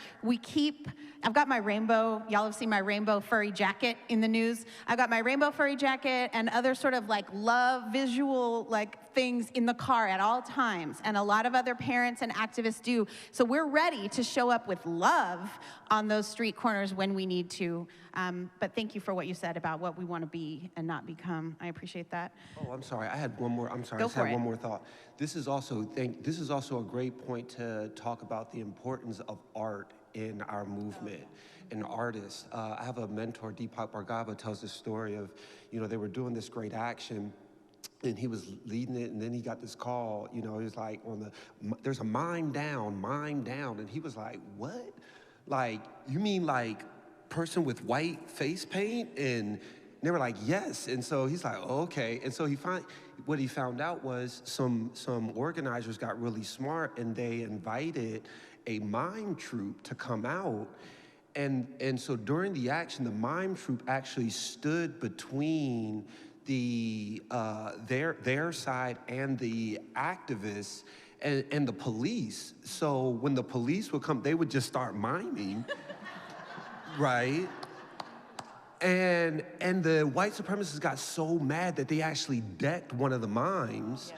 I've got my rainbow, y'all have seen my rainbow furry jacket in the news. I've got my rainbow furry jacket and other sort of like love visual like things in the car at all times. And a lot of other parents and activists do. So we're ready to show up with love on those street corners when we need to. But thank you for what you said about what we want to be and not become. I appreciate that. Oh, I'm sorry. I had one more. I'm sorry. Go I just for had it. one more thought. This is also a great point to talk about the importance of art in our movement and artists. I have a mentor, Deepak Bhargava, tells this story of, they were doing this great action and he was leading it, and then he got this call, he was like, there's a mime down, and he was like, what? Like, you mean like person with white face paint? And And they were like, yes. And so he's like, oh, okay. And so what he found out was some organizers got really smart, and they invited a mime troupe to come out. And so during the action, the mime troupe actually stood between their side and the activists and the police. So when the police would come, they would just start miming, right? And the white supremacists got so mad that they actually decked one of the mimes,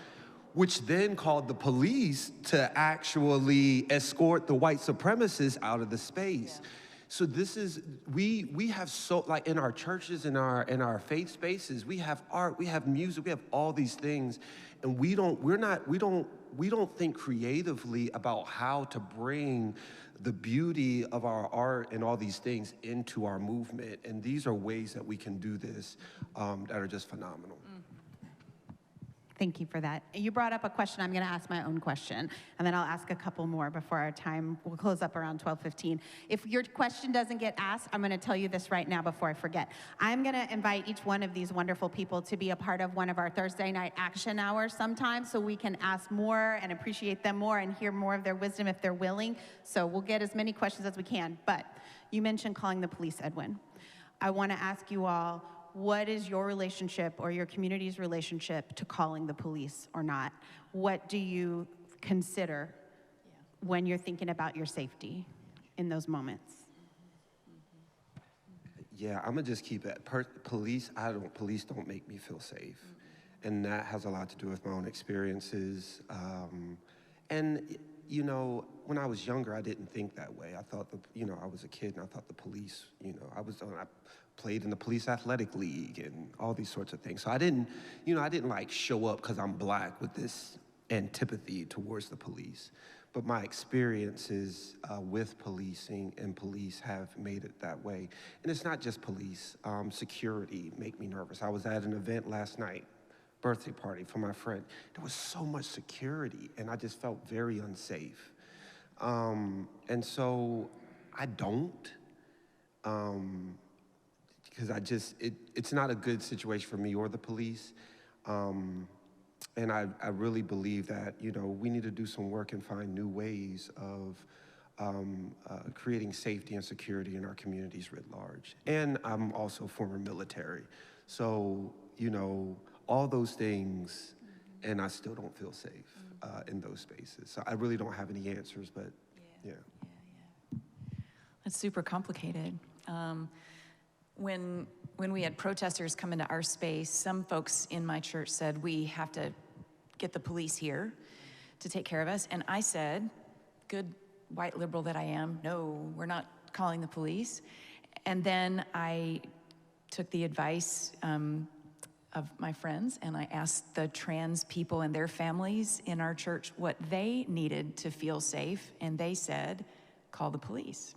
which then called the police to actually escort the white supremacists out of the space. So this is, we have so, like in our churches, in our faith spaces, we have art, we have music, we have all these things, and we don't think creatively about how to bring the beauty of our art and all these things into our movement. And these are ways that we can do this that are just phenomenal. Thank you for that. You brought up a question. I'm going to ask my own question, and then I'll ask a couple more before our time. We'll close up around 12:15. If your question doesn't get asked, I'm going to tell you this right now before I forget. I'm going to invite each one of these wonderful people to be a part of one of our Thursday night action hours sometime, so we can ask more and appreciate them more and hear more of their wisdom if they're willing. So we'll get as many questions as we can. But you mentioned calling the police, Edwin. I want to ask you all, what is your relationship or your community's relationship to calling the police or not? What do you consider when you're thinking about your safety in those moments? Yeah, I'm gonna just keep it. Police don't make me feel safe. And that has a lot to do with my own experiences. And you know, when I was younger, I didn't think that way. I thought, I was a kid and I thought the police, I played in the police athletic league and all these sorts of things. So I didn't like show up because I'm Black with this antipathy towards the police. But my experiences with policing and police have made it that way. And it's not just police. Security make me nervous. I was at an event last night, birthday party for my friend. There was so much security and I just felt very unsafe. And so I don't, because it's not a good situation for me or the police. And I really believe that, we need to do some work and find new ways of creating safety and security in our communities writ large. And I'm also former military. So, all those things, and I still don't feel safe in those spaces. So I really don't have any answers, but yeah. That's super complicated. When we had protesters come into our space, some folks in my church said, we have to get the police here to take care of us. And I said, good white liberal that I am, no, we're not calling the police. And then I took the advice of my friends, and I asked the trans people and their families in our church what they needed to feel safe, and they said, call the police.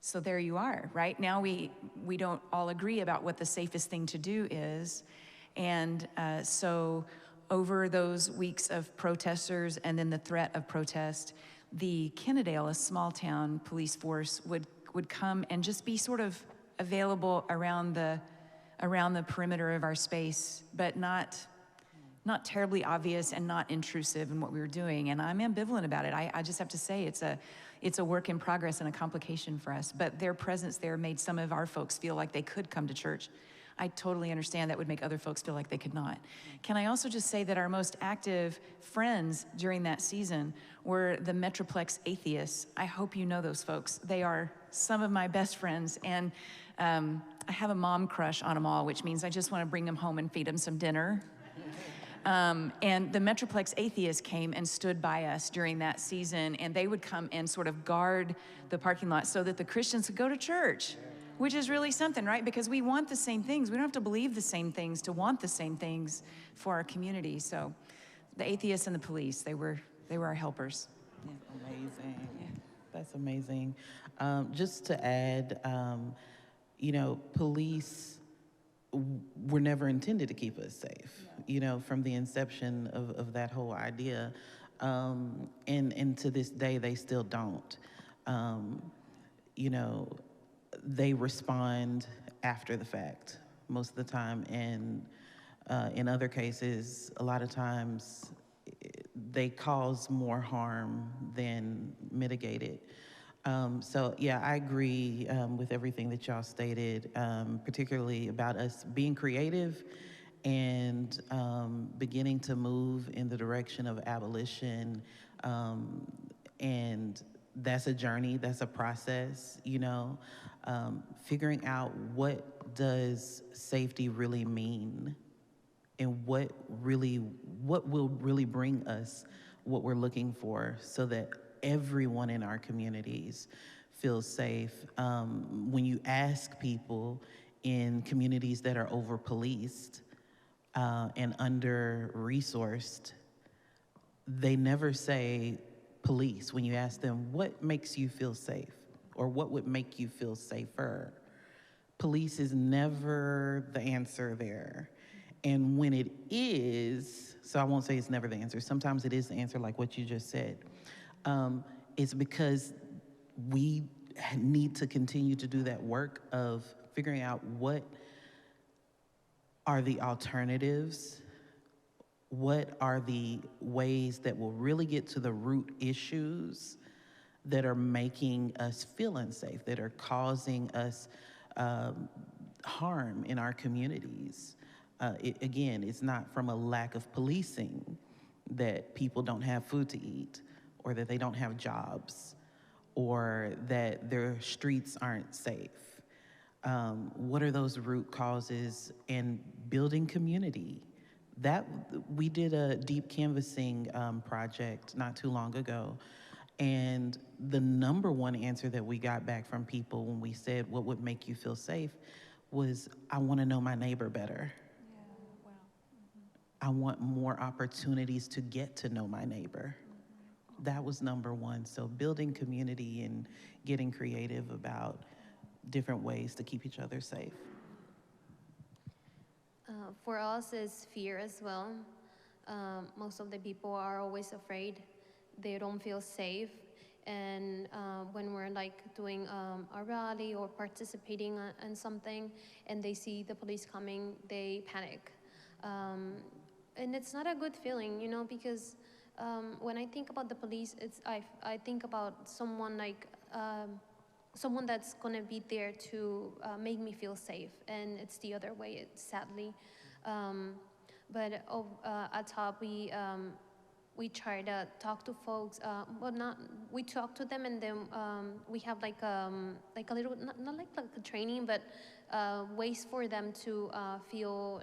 So there you are, right? Now we don't all agree about what the safest thing to do is, and so over those weeks of protesters and then the threat of protest, the Kennedale, a small town police force, would come and just be sort of available around the perimeter of our space, but not terribly obvious and not intrusive in what we were doing. And I'm ambivalent about it. I just have to say it's a work in progress and a complication for us. But their presence there made some of our folks feel like they could come to church. I totally understand that would make other folks feel like they could not. Can I also just say that our most active friends during that season were the Metroplex Atheists. I hope you know those folks. They are some of my best friends. And I have a mom crush on them all, which means I just want to bring them home and feed them some dinner. And the Metroplex Atheists came and stood by us during that season, and they would come and sort of guard the parking lot so that the Christians could go to church, which is really something, right? Because we want the same things. We don't have to believe the same things to want the same things for our community. So the atheists and the police, they were our helpers. Yeah. Amazing. Yeah. That's amazing. Just to add, police were never intended to keep us safe, from the inception of that whole idea. And to this day, they still don't. They respond after the fact most of the time, and in other cases, a lot of times they cause more harm than mitigate it. So yeah, I agree with everything that y'all stated, particularly about us being creative and beginning to move in the direction of abolition. And that's a journey, that's a process, you know, figuring out what does safety really mean and what will really bring us what we're looking for so that everyone in our communities feels safe. When you ask people in communities that are over-policed and under-resourced, they never say police. When you ask them, what makes you feel safe? Or what would make you feel safer? Police is never the answer there. And when it is, so I won't say it's never the answer, sometimes it is the answer like what you just said. It's because we need to continue to do that work of figuring out what are the alternatives, what are the ways that will really get to the root issues that are making us feel unsafe, that are causing us harm in our communities. Again, it's not from a lack of policing that people don't have food to eat, or that they don't have jobs, or that their streets aren't safe. What are those root causes? And building community. We did a deep canvassing project not too long ago, and the number one answer that we got back from people when we said, what would make you feel safe, was, I want to know my neighbor better. I want more opportunities to get to know my neighbor. That was number one. So building community and getting creative about different ways to keep each other safe. For us, it's fear as well. Most of the people are always afraid. They don't feel safe. And when we're like doing a rally or participating in something and they see the police coming, they panic. And it's not a good feeling, you know, because when I think about the police, I think about someone like, someone that's gonna be there to make me feel safe, and it's the other way, sadly. But at top, we try to talk to folks. We talk to them, and then we have like a little, not like a training, but ways for them to feel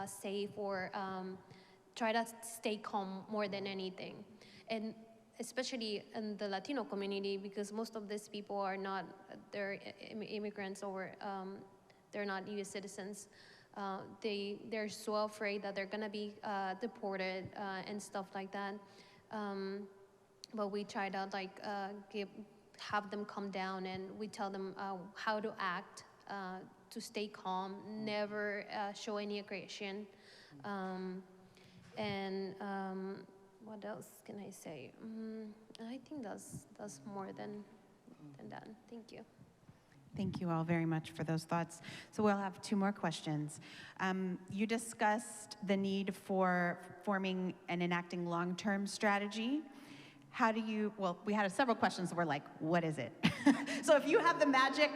safe, or try to stay calm more than anything. And especially in the Latino community, because most of these people are not, they're immigrants, or they're not US citizens. They're so afraid that they're gonna be deported and stuff like that. But we try to like have them calm down, and we tell them how to act, to stay calm, never show any aggression. What else can I say? I think that's more than that. Thank you. Thank you all very much for those thoughts. So we'll have two more questions. You discussed the need for forming and enacting long-term strategy. How do you, well, we had several questions that were like, what is it? So if you have the magic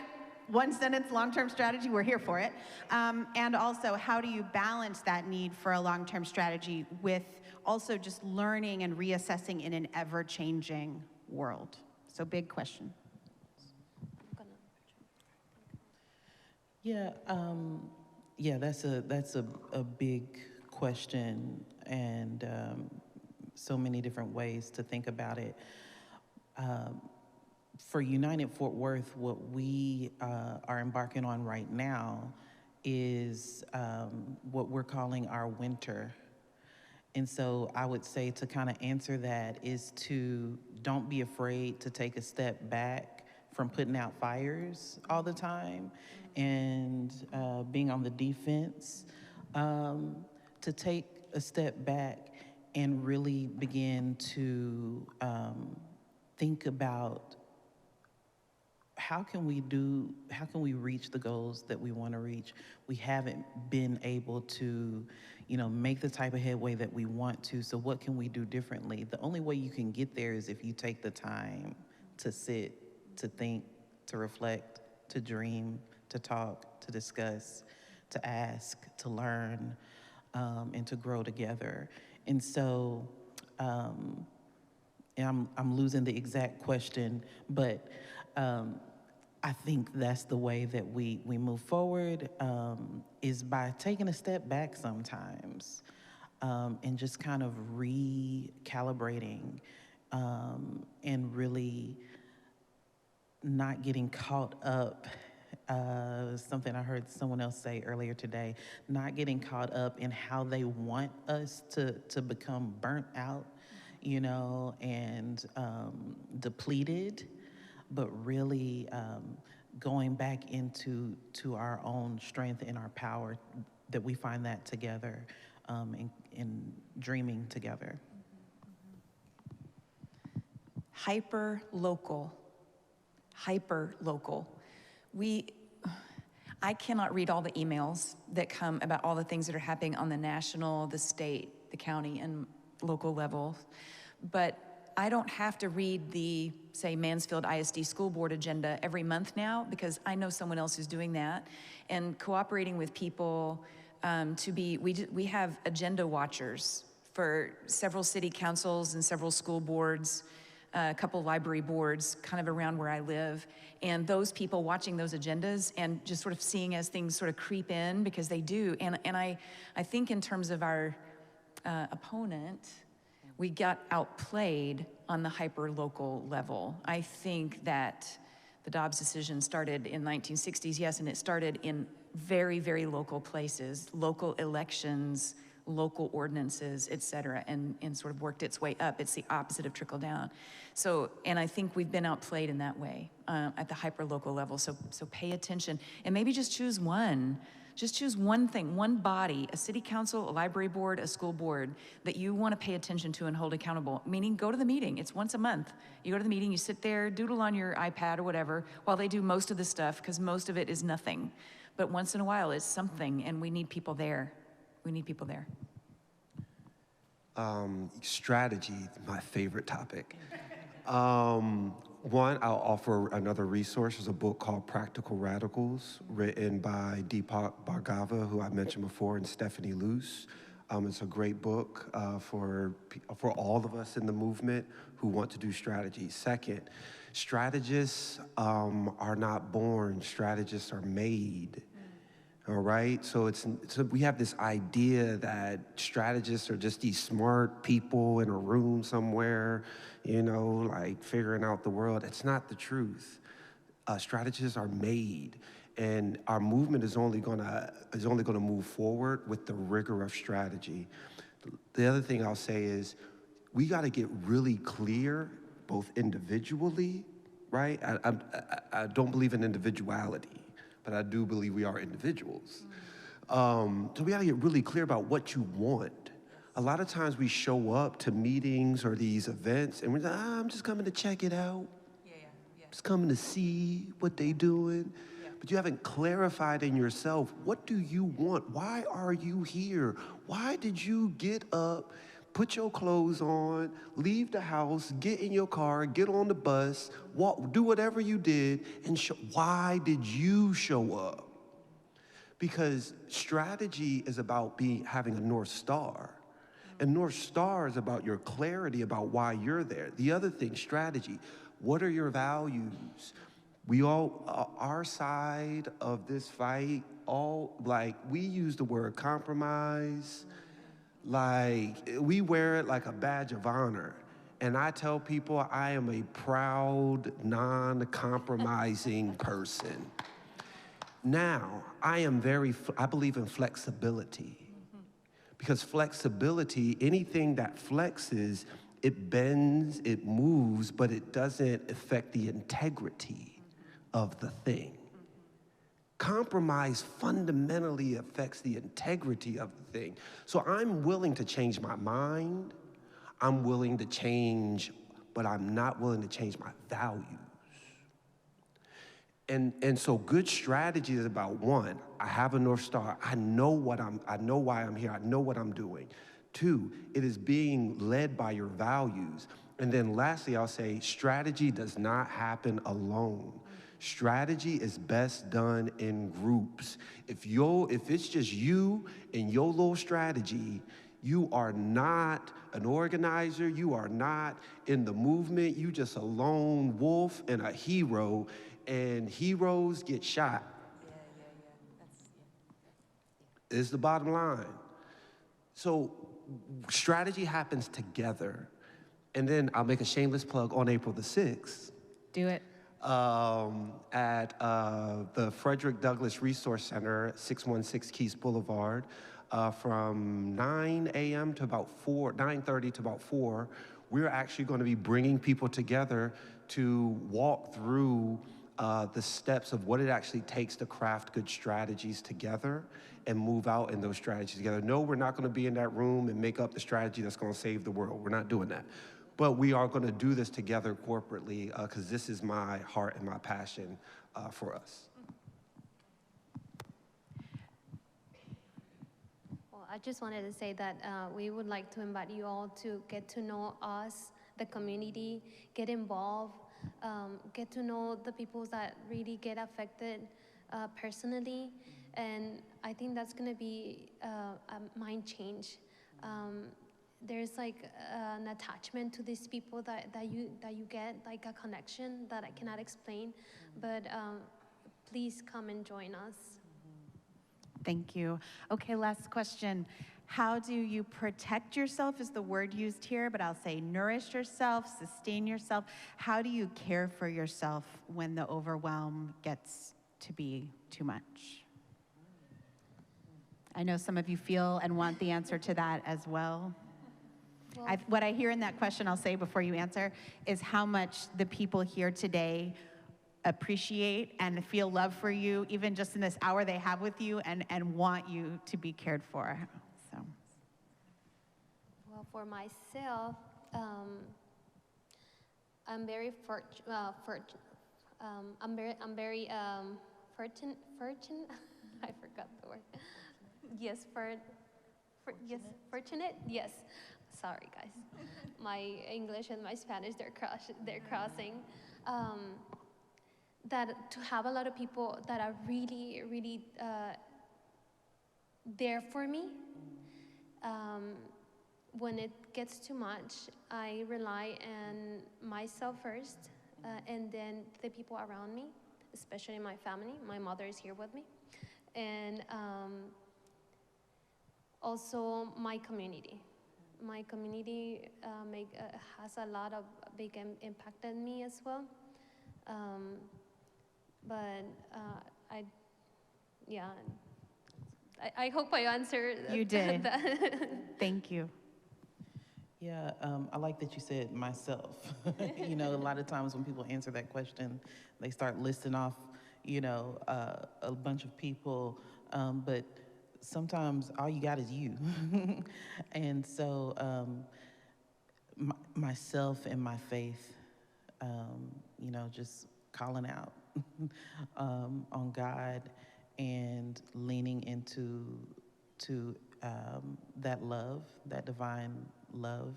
one-sentence long-term strategy, we're here for it. And also, how do you balance that need for a long-term strategy with also just learning and reassessing in an ever-changing world? So big question. Yeah, that's a big question, and so many different ways to think about it. For United Fort Worth, what we are embarking on right now is what we're calling our winter. And so I would say, to kind of answer that, is to don't be afraid to take a step back from putting out fires all the time and being on the defense, to take a step back and really begin to think about how can we reach the goals that we want to reach? We haven't been able to, make the type of headway that we want to, so what can we do differently? The only way you can get there is if you take the time to sit, to think, to reflect, to dream, to talk, to discuss, to ask, to learn, and to grow together. And so, and I'm losing the exact question, but I think that's the way that we move forward, is by taking a step back sometimes, and just kind of recalibrating, and really not getting caught up, something I heard someone else say earlier today, not getting caught up in how they want us to become burnt out, and depleted, but really going back into our own strength and our power, that we find that together, in dreaming together. Hyper-local. I cannot read all the emails that come about all the things that are happening on the national, the state, the county, and local level, but I don't have to read the, say, Mansfield ISD School Board agenda every month now, because I know someone else who's doing that, and cooperating with people we have agenda watchers for several city councils and several school boards, a couple library boards kind of around where I live, and those people watching those agendas and just sort of seeing as things sort of creep in, because they do. And I think in terms of our opponent, we got outplayed on the hyper-local level. I think that the Dobbs decision started in the 1960s, yes, and it started in very, very local places, local elections, local ordinances, et cetera, and sort of worked its way up. It's the opposite of trickle down. So, and I think we've been outplayed in that way at the hyper-local level. So pay attention, and maybe just choose one. Just choose one thing, one body, a city council, a library board, a school board, that you want to pay attention to and hold accountable. Meaning, go to the meeting. It's once a month. You go to the meeting, you sit there, doodle on your iPad or whatever, while they do most of the stuff, because most of it is nothing. But once in a while, it's something, and we need people there. We need people there. Strategy, my favorite topic. One, I'll offer another resource. There's a book called Practical Radicals, written by Deepak Bhargava, who I mentioned before, and Stephanie Luce. It's a great book for all of us in the movement who want to do strategy. Second, strategists are not born, strategists are made. All right, so we have this idea that strategists are just these smart people in a room somewhere, like figuring out the world. It's not the truth. Strategists are made, and our movement is only gonna move forward with the rigor of strategy. The other thing I'll say is, we got to get really clear, both individually, right? I don't believe in individuality, but I do believe we are individuals. So we gotta get really clear about what you want. A lot of times we show up to meetings or these events and we're like, I'm just coming to check it out. Just coming to see what they doing. But you haven't clarified in yourself, what do you want? Why are you here? Why did you get up, put your clothes on, leave the house, get in your car, get on the bus, walk, do whatever you did, and why did you show up? Because strategy is about having a North Star. And North Star is about your clarity about why you're there. The other thing, strategy, what are your values? We all, our side of this fight, we use the word compromise. Like, we wear it like a badge of honor. And I tell people I am a proud, non-compromising person. Now, I believe in flexibility. Because flexibility, anything that flexes, it bends, it moves, but it doesn't affect the integrity of the thing. Compromise fundamentally affects the integrity of the thing. So I'm willing to change my mind, I'm willing to change, but I'm not willing to change my values. And so good strategy is about, one, I have a North Star. I know why I'm here. I know what I'm doing. Two, it is being led by your values. And then lastly, I'll say strategy does not happen alone. Strategy is best done in groups. If it's just you and your little strategy, you are not an organizer, you are not in the movement, you just a lone wolf and a hero, and heroes get shot. Is the bottom line. So strategy happens together. And then I'll make a shameless plug on April the 6th. Do it. At the Frederick Douglass Resource Center, 616 Keys Boulevard, from 9 a.m. to about 9:30 to about 4, we're actually going to be bringing people together to walk through the steps of what it actually takes to craft good strategies together and move out in those strategies together. No, we're not going to be in that room and make up the strategy that's going to save the world. We're not doing that. But we are going to do this together corporately because this is my heart and my passion for us. Well, I just wanted to say that we would like to invite you all to get to know us, the community, get involved, get to know the people that really get affected personally. And I think that's going to be a mind change. There's like an attachment to these people that you get, like a connection that I cannot explain, but please come and join us. Thank you. Okay, last question. How do you protect yourself is the word used here, but I'll say nourish yourself, sustain yourself. How do you care for yourself when the overwhelm gets to be too much? I know some of you feel and want the answer to that as well. What I hear in that question, I'll say before you answer, is how much the people here today appreciate and feel love for you, even just in this hour they have with you, and want you to be cared for. So. Well, for myself, I'm very fortunate. I forgot the word. Yes, yes, fortunate. Yes. Sorry, guys. My English and my Spanish, they're crossing. That to have a lot of people that are really, really there for me. When it gets too much, I rely on myself first, and then the people around me, especially my family. My mother is here with me. And also my community. My community has a lot of big impact on me as well. I hope I answered. You did. Thank you. Yeah, I like that you said myself. You know, a lot of times when people answer that question, they start listing off, you know, a bunch of people, but sometimes all you got is you. And so myself and my faith, you know, just calling out on God and leaning into that love, that divine love.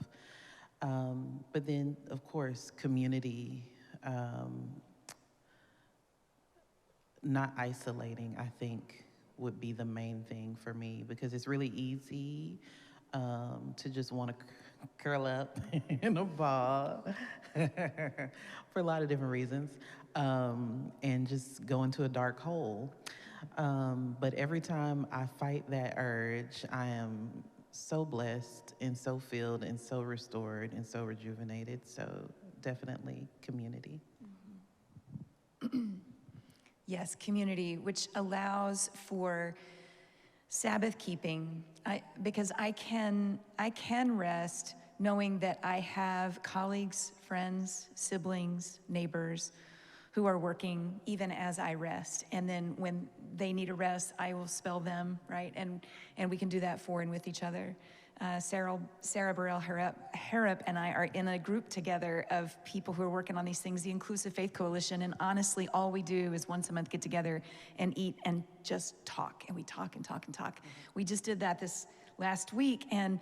But then, of course, community, not isolating, I think, would be the main thing for me, because it's really easy to just want to curl up in a ball for a lot of different reasons, and just go into a dark hole. But every time I fight that urge, I am so blessed and so filled and so restored and so rejuvenated. So definitely community. Yes, community, which allows for Sabbath keeping, because I can rest knowing that I have colleagues, friends, siblings, neighbors who are working even as I rest. And then when they need a rest, I will spell them, right? And we can do that for and with each other. Sarah Burrell-Harrop and I are in a group together of people who are working on these things, the Inclusive Faith Coalition, and honestly, all we do is once a month get together and eat and just talk, and we talk and talk and talk. We just did that this last week, and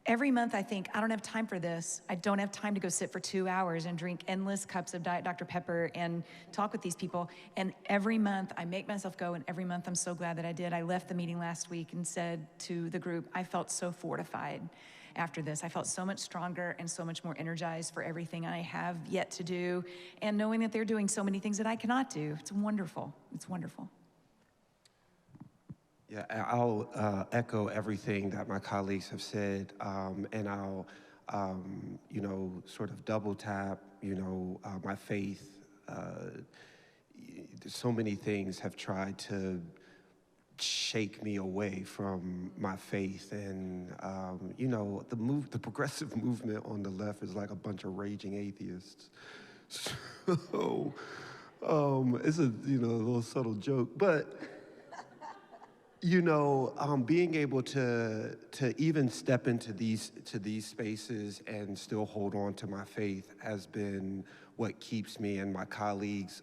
every month I think, I don't have time for this. I don't have time to go sit for 2 hours and drink endless cups of Diet Dr. Pepper and talk with these people. And every month I make myself go, and every month I'm so glad that I did. I left the meeting last week and said to the group, I felt so fortified after this. I felt so much stronger and so much more energized for everything I have yet to do. And knowing that they're doing so many things that I cannot do, it's wonderful. It's wonderful. Yeah, I'll echo everything that my colleagues have said, and I'll, sort of double tap, my faith. So many things have tried to shake me away from my faith, and the progressive movement on the left is like a bunch of raging atheists. So it's a little subtle joke, but. Being able to even step into these spaces and still hold on to my faith has been what keeps me and my colleagues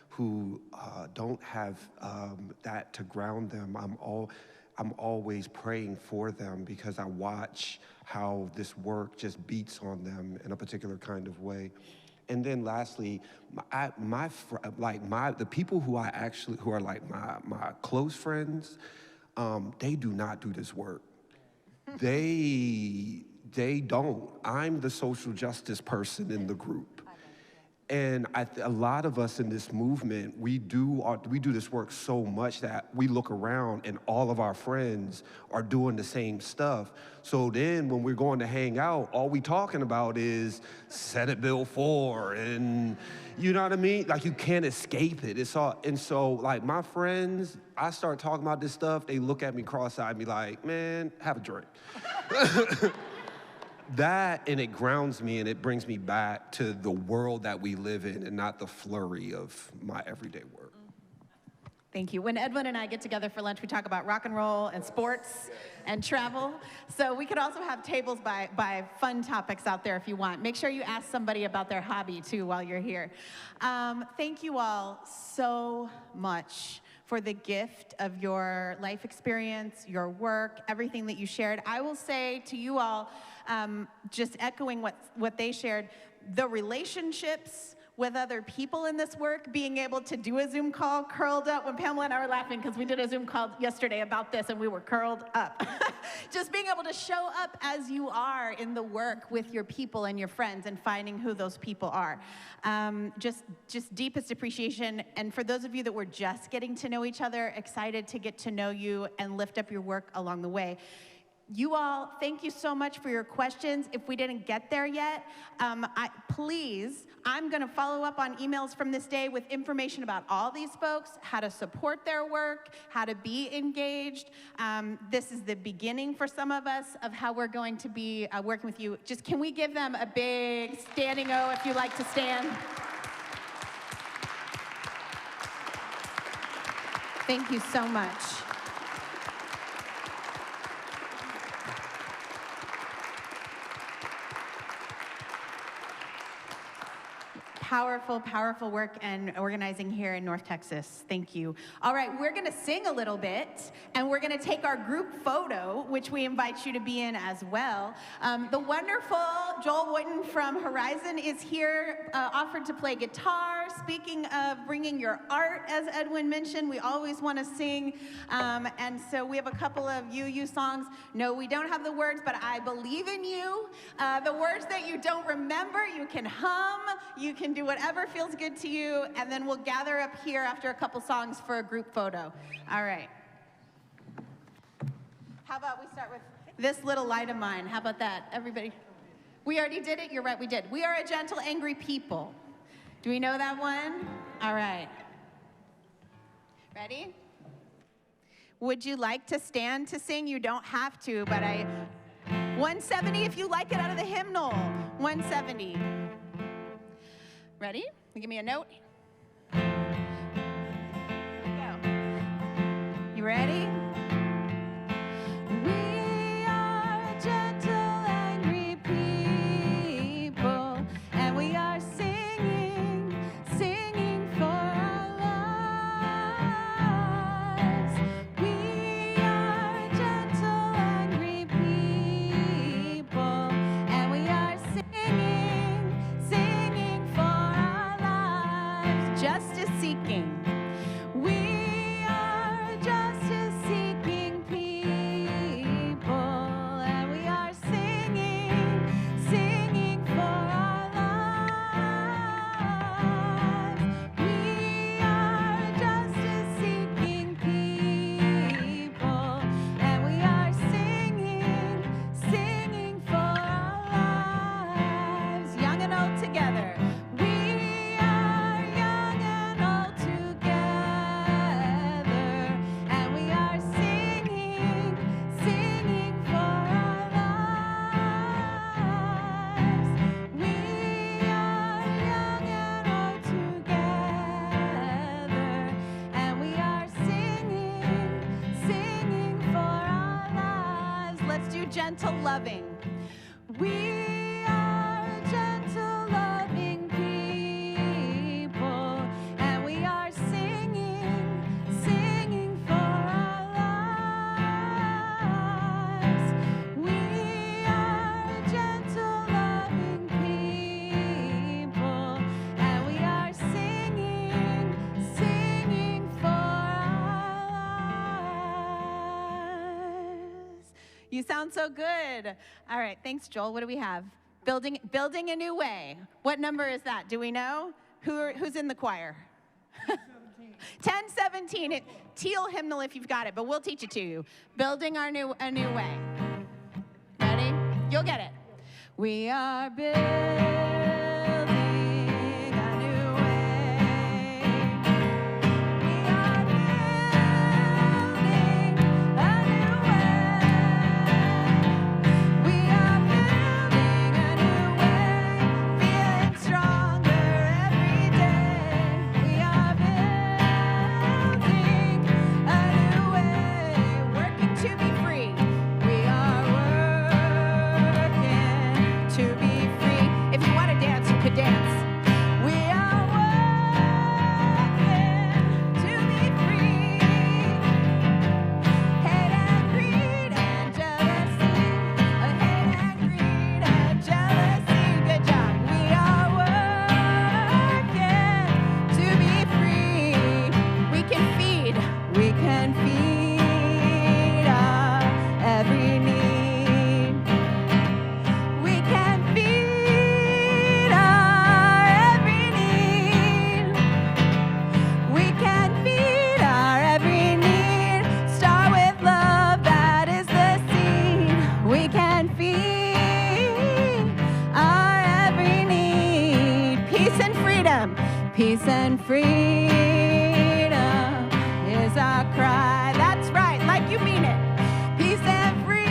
who don't have that to ground them. I'm always praying for them because I watch how this work just beats on them in a particular kind of way. And then lastly, the people who are like my close friends, they do not do this work. They don't. I'm the social justice person in the group. And a lot of us in this movement, we do this work so much that we look around and all of our friends are doing the same stuff. So then when we're going to hang out, all we talking about is Senate Bill 4 and you know what I mean? Like you can't escape it. It's all, and so like my friends, I start talking about this stuff, they look at me cross-eyed and be like, man, have a drink. That, and it grounds me and it brings me back to the world that we live in and not the flurry of my everyday work. Thank you. When Edwin and I get together for lunch, we talk about rock and roll and sports and travel. So we could also have tables by fun topics out there if you want. Make sure you ask somebody about their hobby too while you're here. Thank you all so much for the gift of your life experience, your work, everything that you shared. I will say to you all, just echoing what they shared, the relationships with other people in this work, being able to do a Zoom call curled up, when Pamela and I were laughing because we did a Zoom call yesterday about this and we were curled up. Just being able to show up as you are in the work with your people and your friends and finding who those people are. Just deepest appreciation. And for those of you that were just getting to know each other, excited to get to know you and lift up your work along the way. You all, thank you so much for your questions. If we didn't get there yet, please, I'm gonna follow up on emails from this day with information about all these folks, how to support their work, how to be engaged. This is the beginning for some of us of how we're going to be working with you. Just can we give them a big standing O if you like to stand? Thank you so much. Powerful, powerful work and organizing here in North Texas. Thank you. All right, we're gonna sing a little bit, and we're gonna take our group photo, which we invite you to be in as well. The wonderful Joel Woyton from Horizon is here, offered to play guitar. Speaking of bringing your art, as Edwin mentioned, we always wanna sing, and so we have a couple of you songs. No, we don't have the words, but I believe in you. The words that you don't remember, you can hum, you can do whatever feels good to you, and then we'll gather up here after a couple songs for a group photo. All right. How about we start with this little light of mine? How about that, everybody? We already did it? You're right, we did. We are a gentle, angry people. Do we know that one? All right. Ready? Would you like to stand to sing? You don't have to, but 170 if you like it out of the hymnal. 170. Ready? Give me a note. Here we go. You ready? We are gentle, loving. We are a gentle, loving people, and we are singing, singing for our lives. We are a gentle, loving people, and we are singing, singing for our lives. You sound so good. All right, thanks, Joel. What do we have? Building a new way. What number is that? Do we know? Who's in the choir? 1017. Teal hymnal if you've got it, but we'll teach it to you. Building a new way. Ready? You'll get it. We are building a new way. We are building a new way. We are building a new way, feeling stronger every day. We are building a new way, working to be free. We are working to be free. If you want to dance, you could dance. We are working to be free. Hate and greed and jealousy. Hate and greed and jealousy. Good job. We are working to be free. We can feed our every need. We can feed our every need. We can feed our every need. Start with love, that is the seed. We can feed our every need. Peace and freedom. Peace and freedom is our cry. That's right, like you mean it. Peace and freedom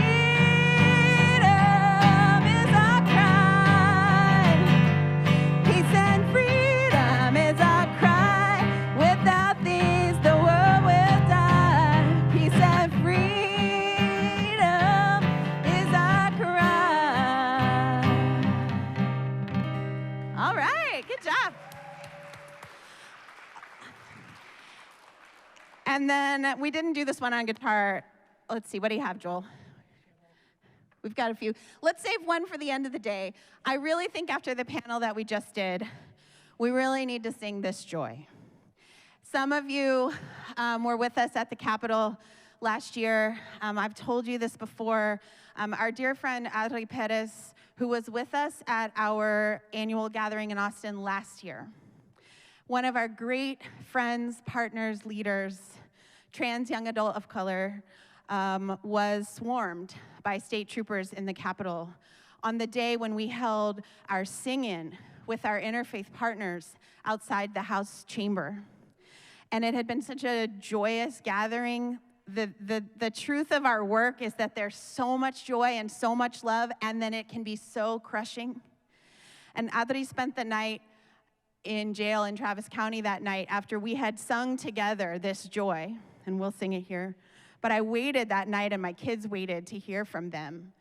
is our cry. Peace and freedom is our cry. Without these, the world will die. Peace and freedom is our cry. All right, good job. And then we didn't do this one on guitar. Let's see, what do you have, Joel? We've got a few. Let's save one for the end of the day. I really think after the panel that we just did, we really need to sing This Joy. Some of you were with us at the Capitol last year. I've told you this before. Our dear friend Adri Perez, who was with us at our annual gathering in Austin last year. One of our great friends, partners, leaders, trans young adult of color, was swarmed by state troopers in the Capitol on the day when we held our sing-in with our interfaith partners outside the House chamber. And it had been such a joyous gathering. The truth of our work is that there's so much joy and so much love, and then it can be so crushing. And Adri spent the night in jail in Travis County that night after we had sung together This Joy, and we'll sing it here. But I waited that night, and my kids waited to hear from them,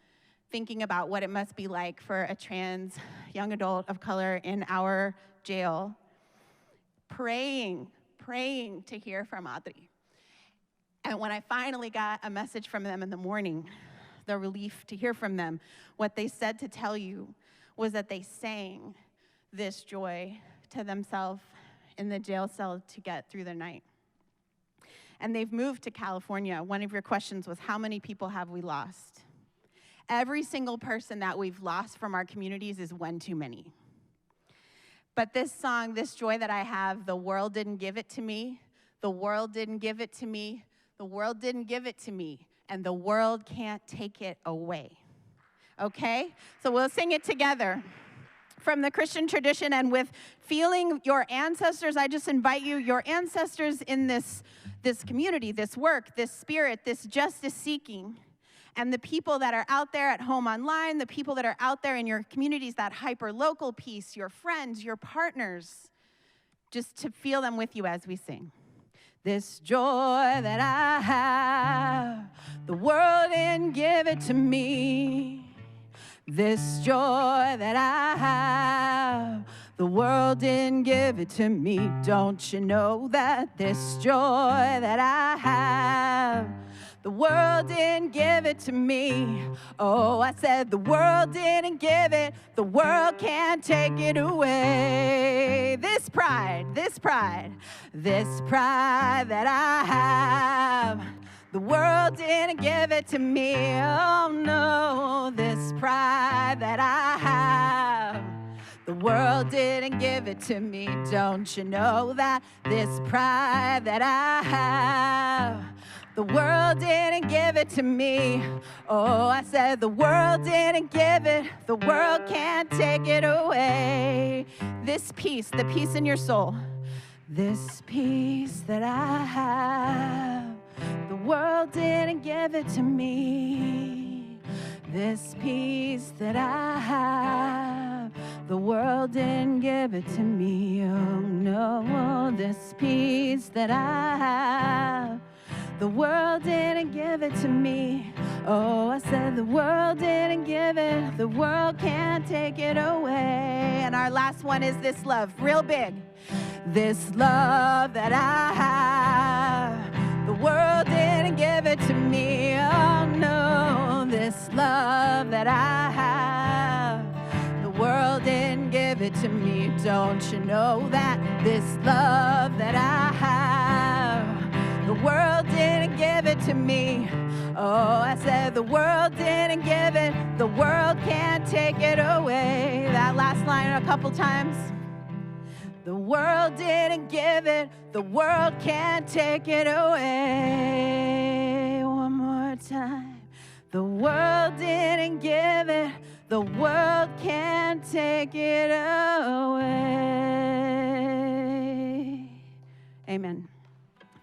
thinking about what it must be like for a trans young adult of color in our jail, praying to hear from Adri. And when I finally got a message from them in the morning, the relief to hear from them, what they said to tell you was that they sang This Joy to themselves in the jail cell to get through the night. And they've moved to California. One of your questions was, how many people have we lost? Every single person that we've lost from our communities is one too many. But this song, This Joy that I have, the world didn't give it to me, the world didn't give it to me, the world didn't give it to me, and the world can't take it away. Okay? So we'll sing it together. From the Christian tradition and with feeling your ancestors, I just invite you, your ancestors in this community, this work, this spirit, this justice seeking, and the people that are out there at home online, the people that are out there in your communities, that hyper-local piece, your friends, your partners, just to feel them with you as we sing. This joy that I have, the world didn't give it to me. This joy that I have, the world didn't give it to me. Don't you know that this joy that I have, the world didn't give it to me. Oh, I said the world didn't give it. The world can't take it away. This pride that I have, the world didn't give it to me. Oh no, this pride that I have, the world didn't give it to me. Don't you know that this pride that I have, the world didn't give it to me. Oh, I said the world didn't give it. The world can't take it away. This peace, the peace in your soul, this peace that I have, the world didn't give it to me. This peace that I have, the world didn't give it to me. Oh no, this peace that I have, the world didn't give it to me. Oh, I said the world didn't give it. The world can't take it away. And our last one is this love, real big. This love that I have, the world didn't give it to me. Oh no, this love that I have, the world didn't give it to me. Don't you know that this love that I have, the world didn't give it to me. Oh, I said the world didn't give it. The world can't take it away. That last line a couple times. The world didn't give it. The world can't take it away. One more time. The world didn't give it. The world can't take it away. Amen.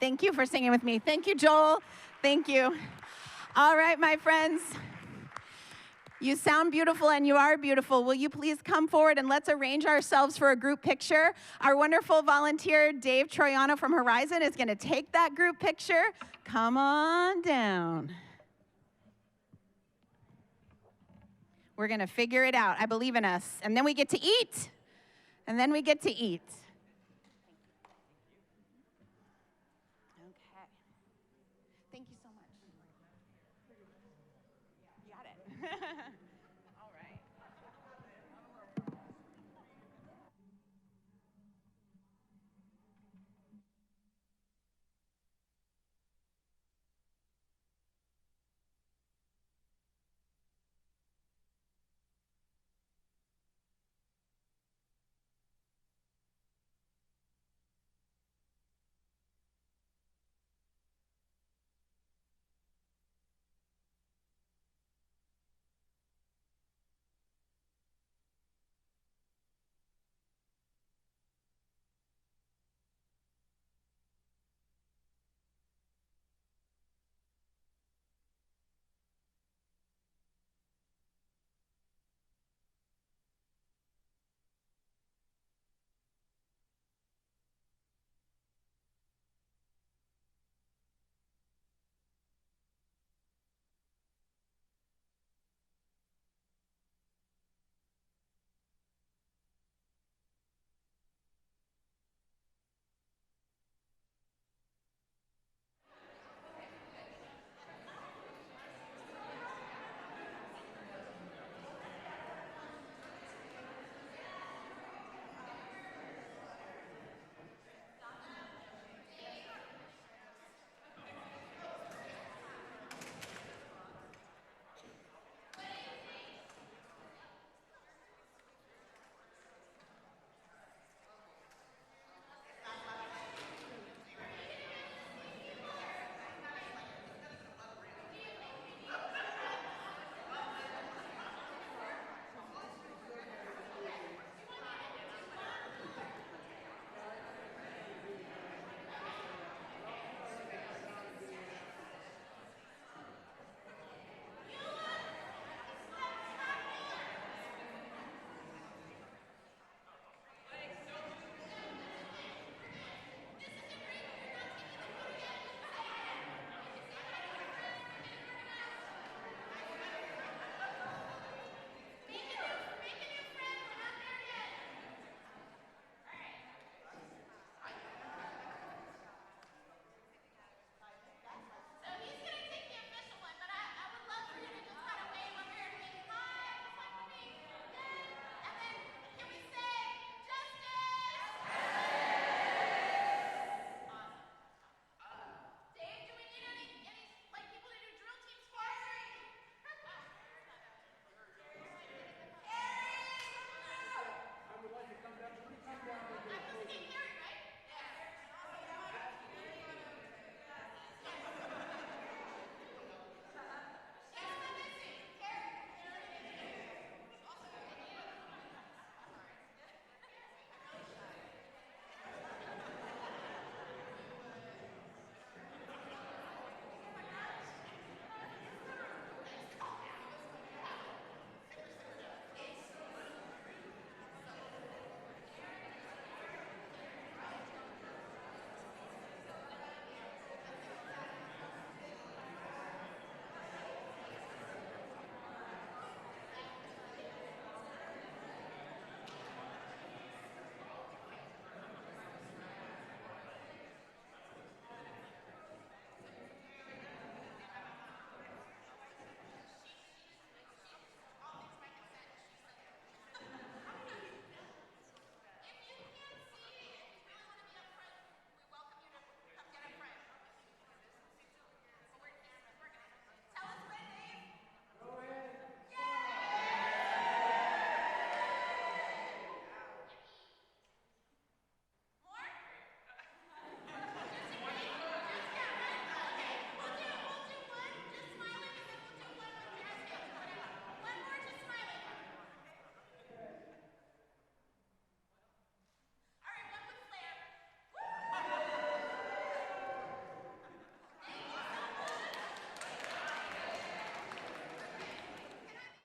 Thank you for singing with me. Thank you, Joel. Thank you. All right, my friends. You sound beautiful and you are beautiful. Will you please come forward and let's arrange ourselves for a group picture. Our wonderful volunteer, Dave Troiano from Horizon, is going to take that group picture. Come on down. We're going to figure it out. I believe in us. And then we get to eat. And then we get to eat. Okay. Thank you so much. You got it.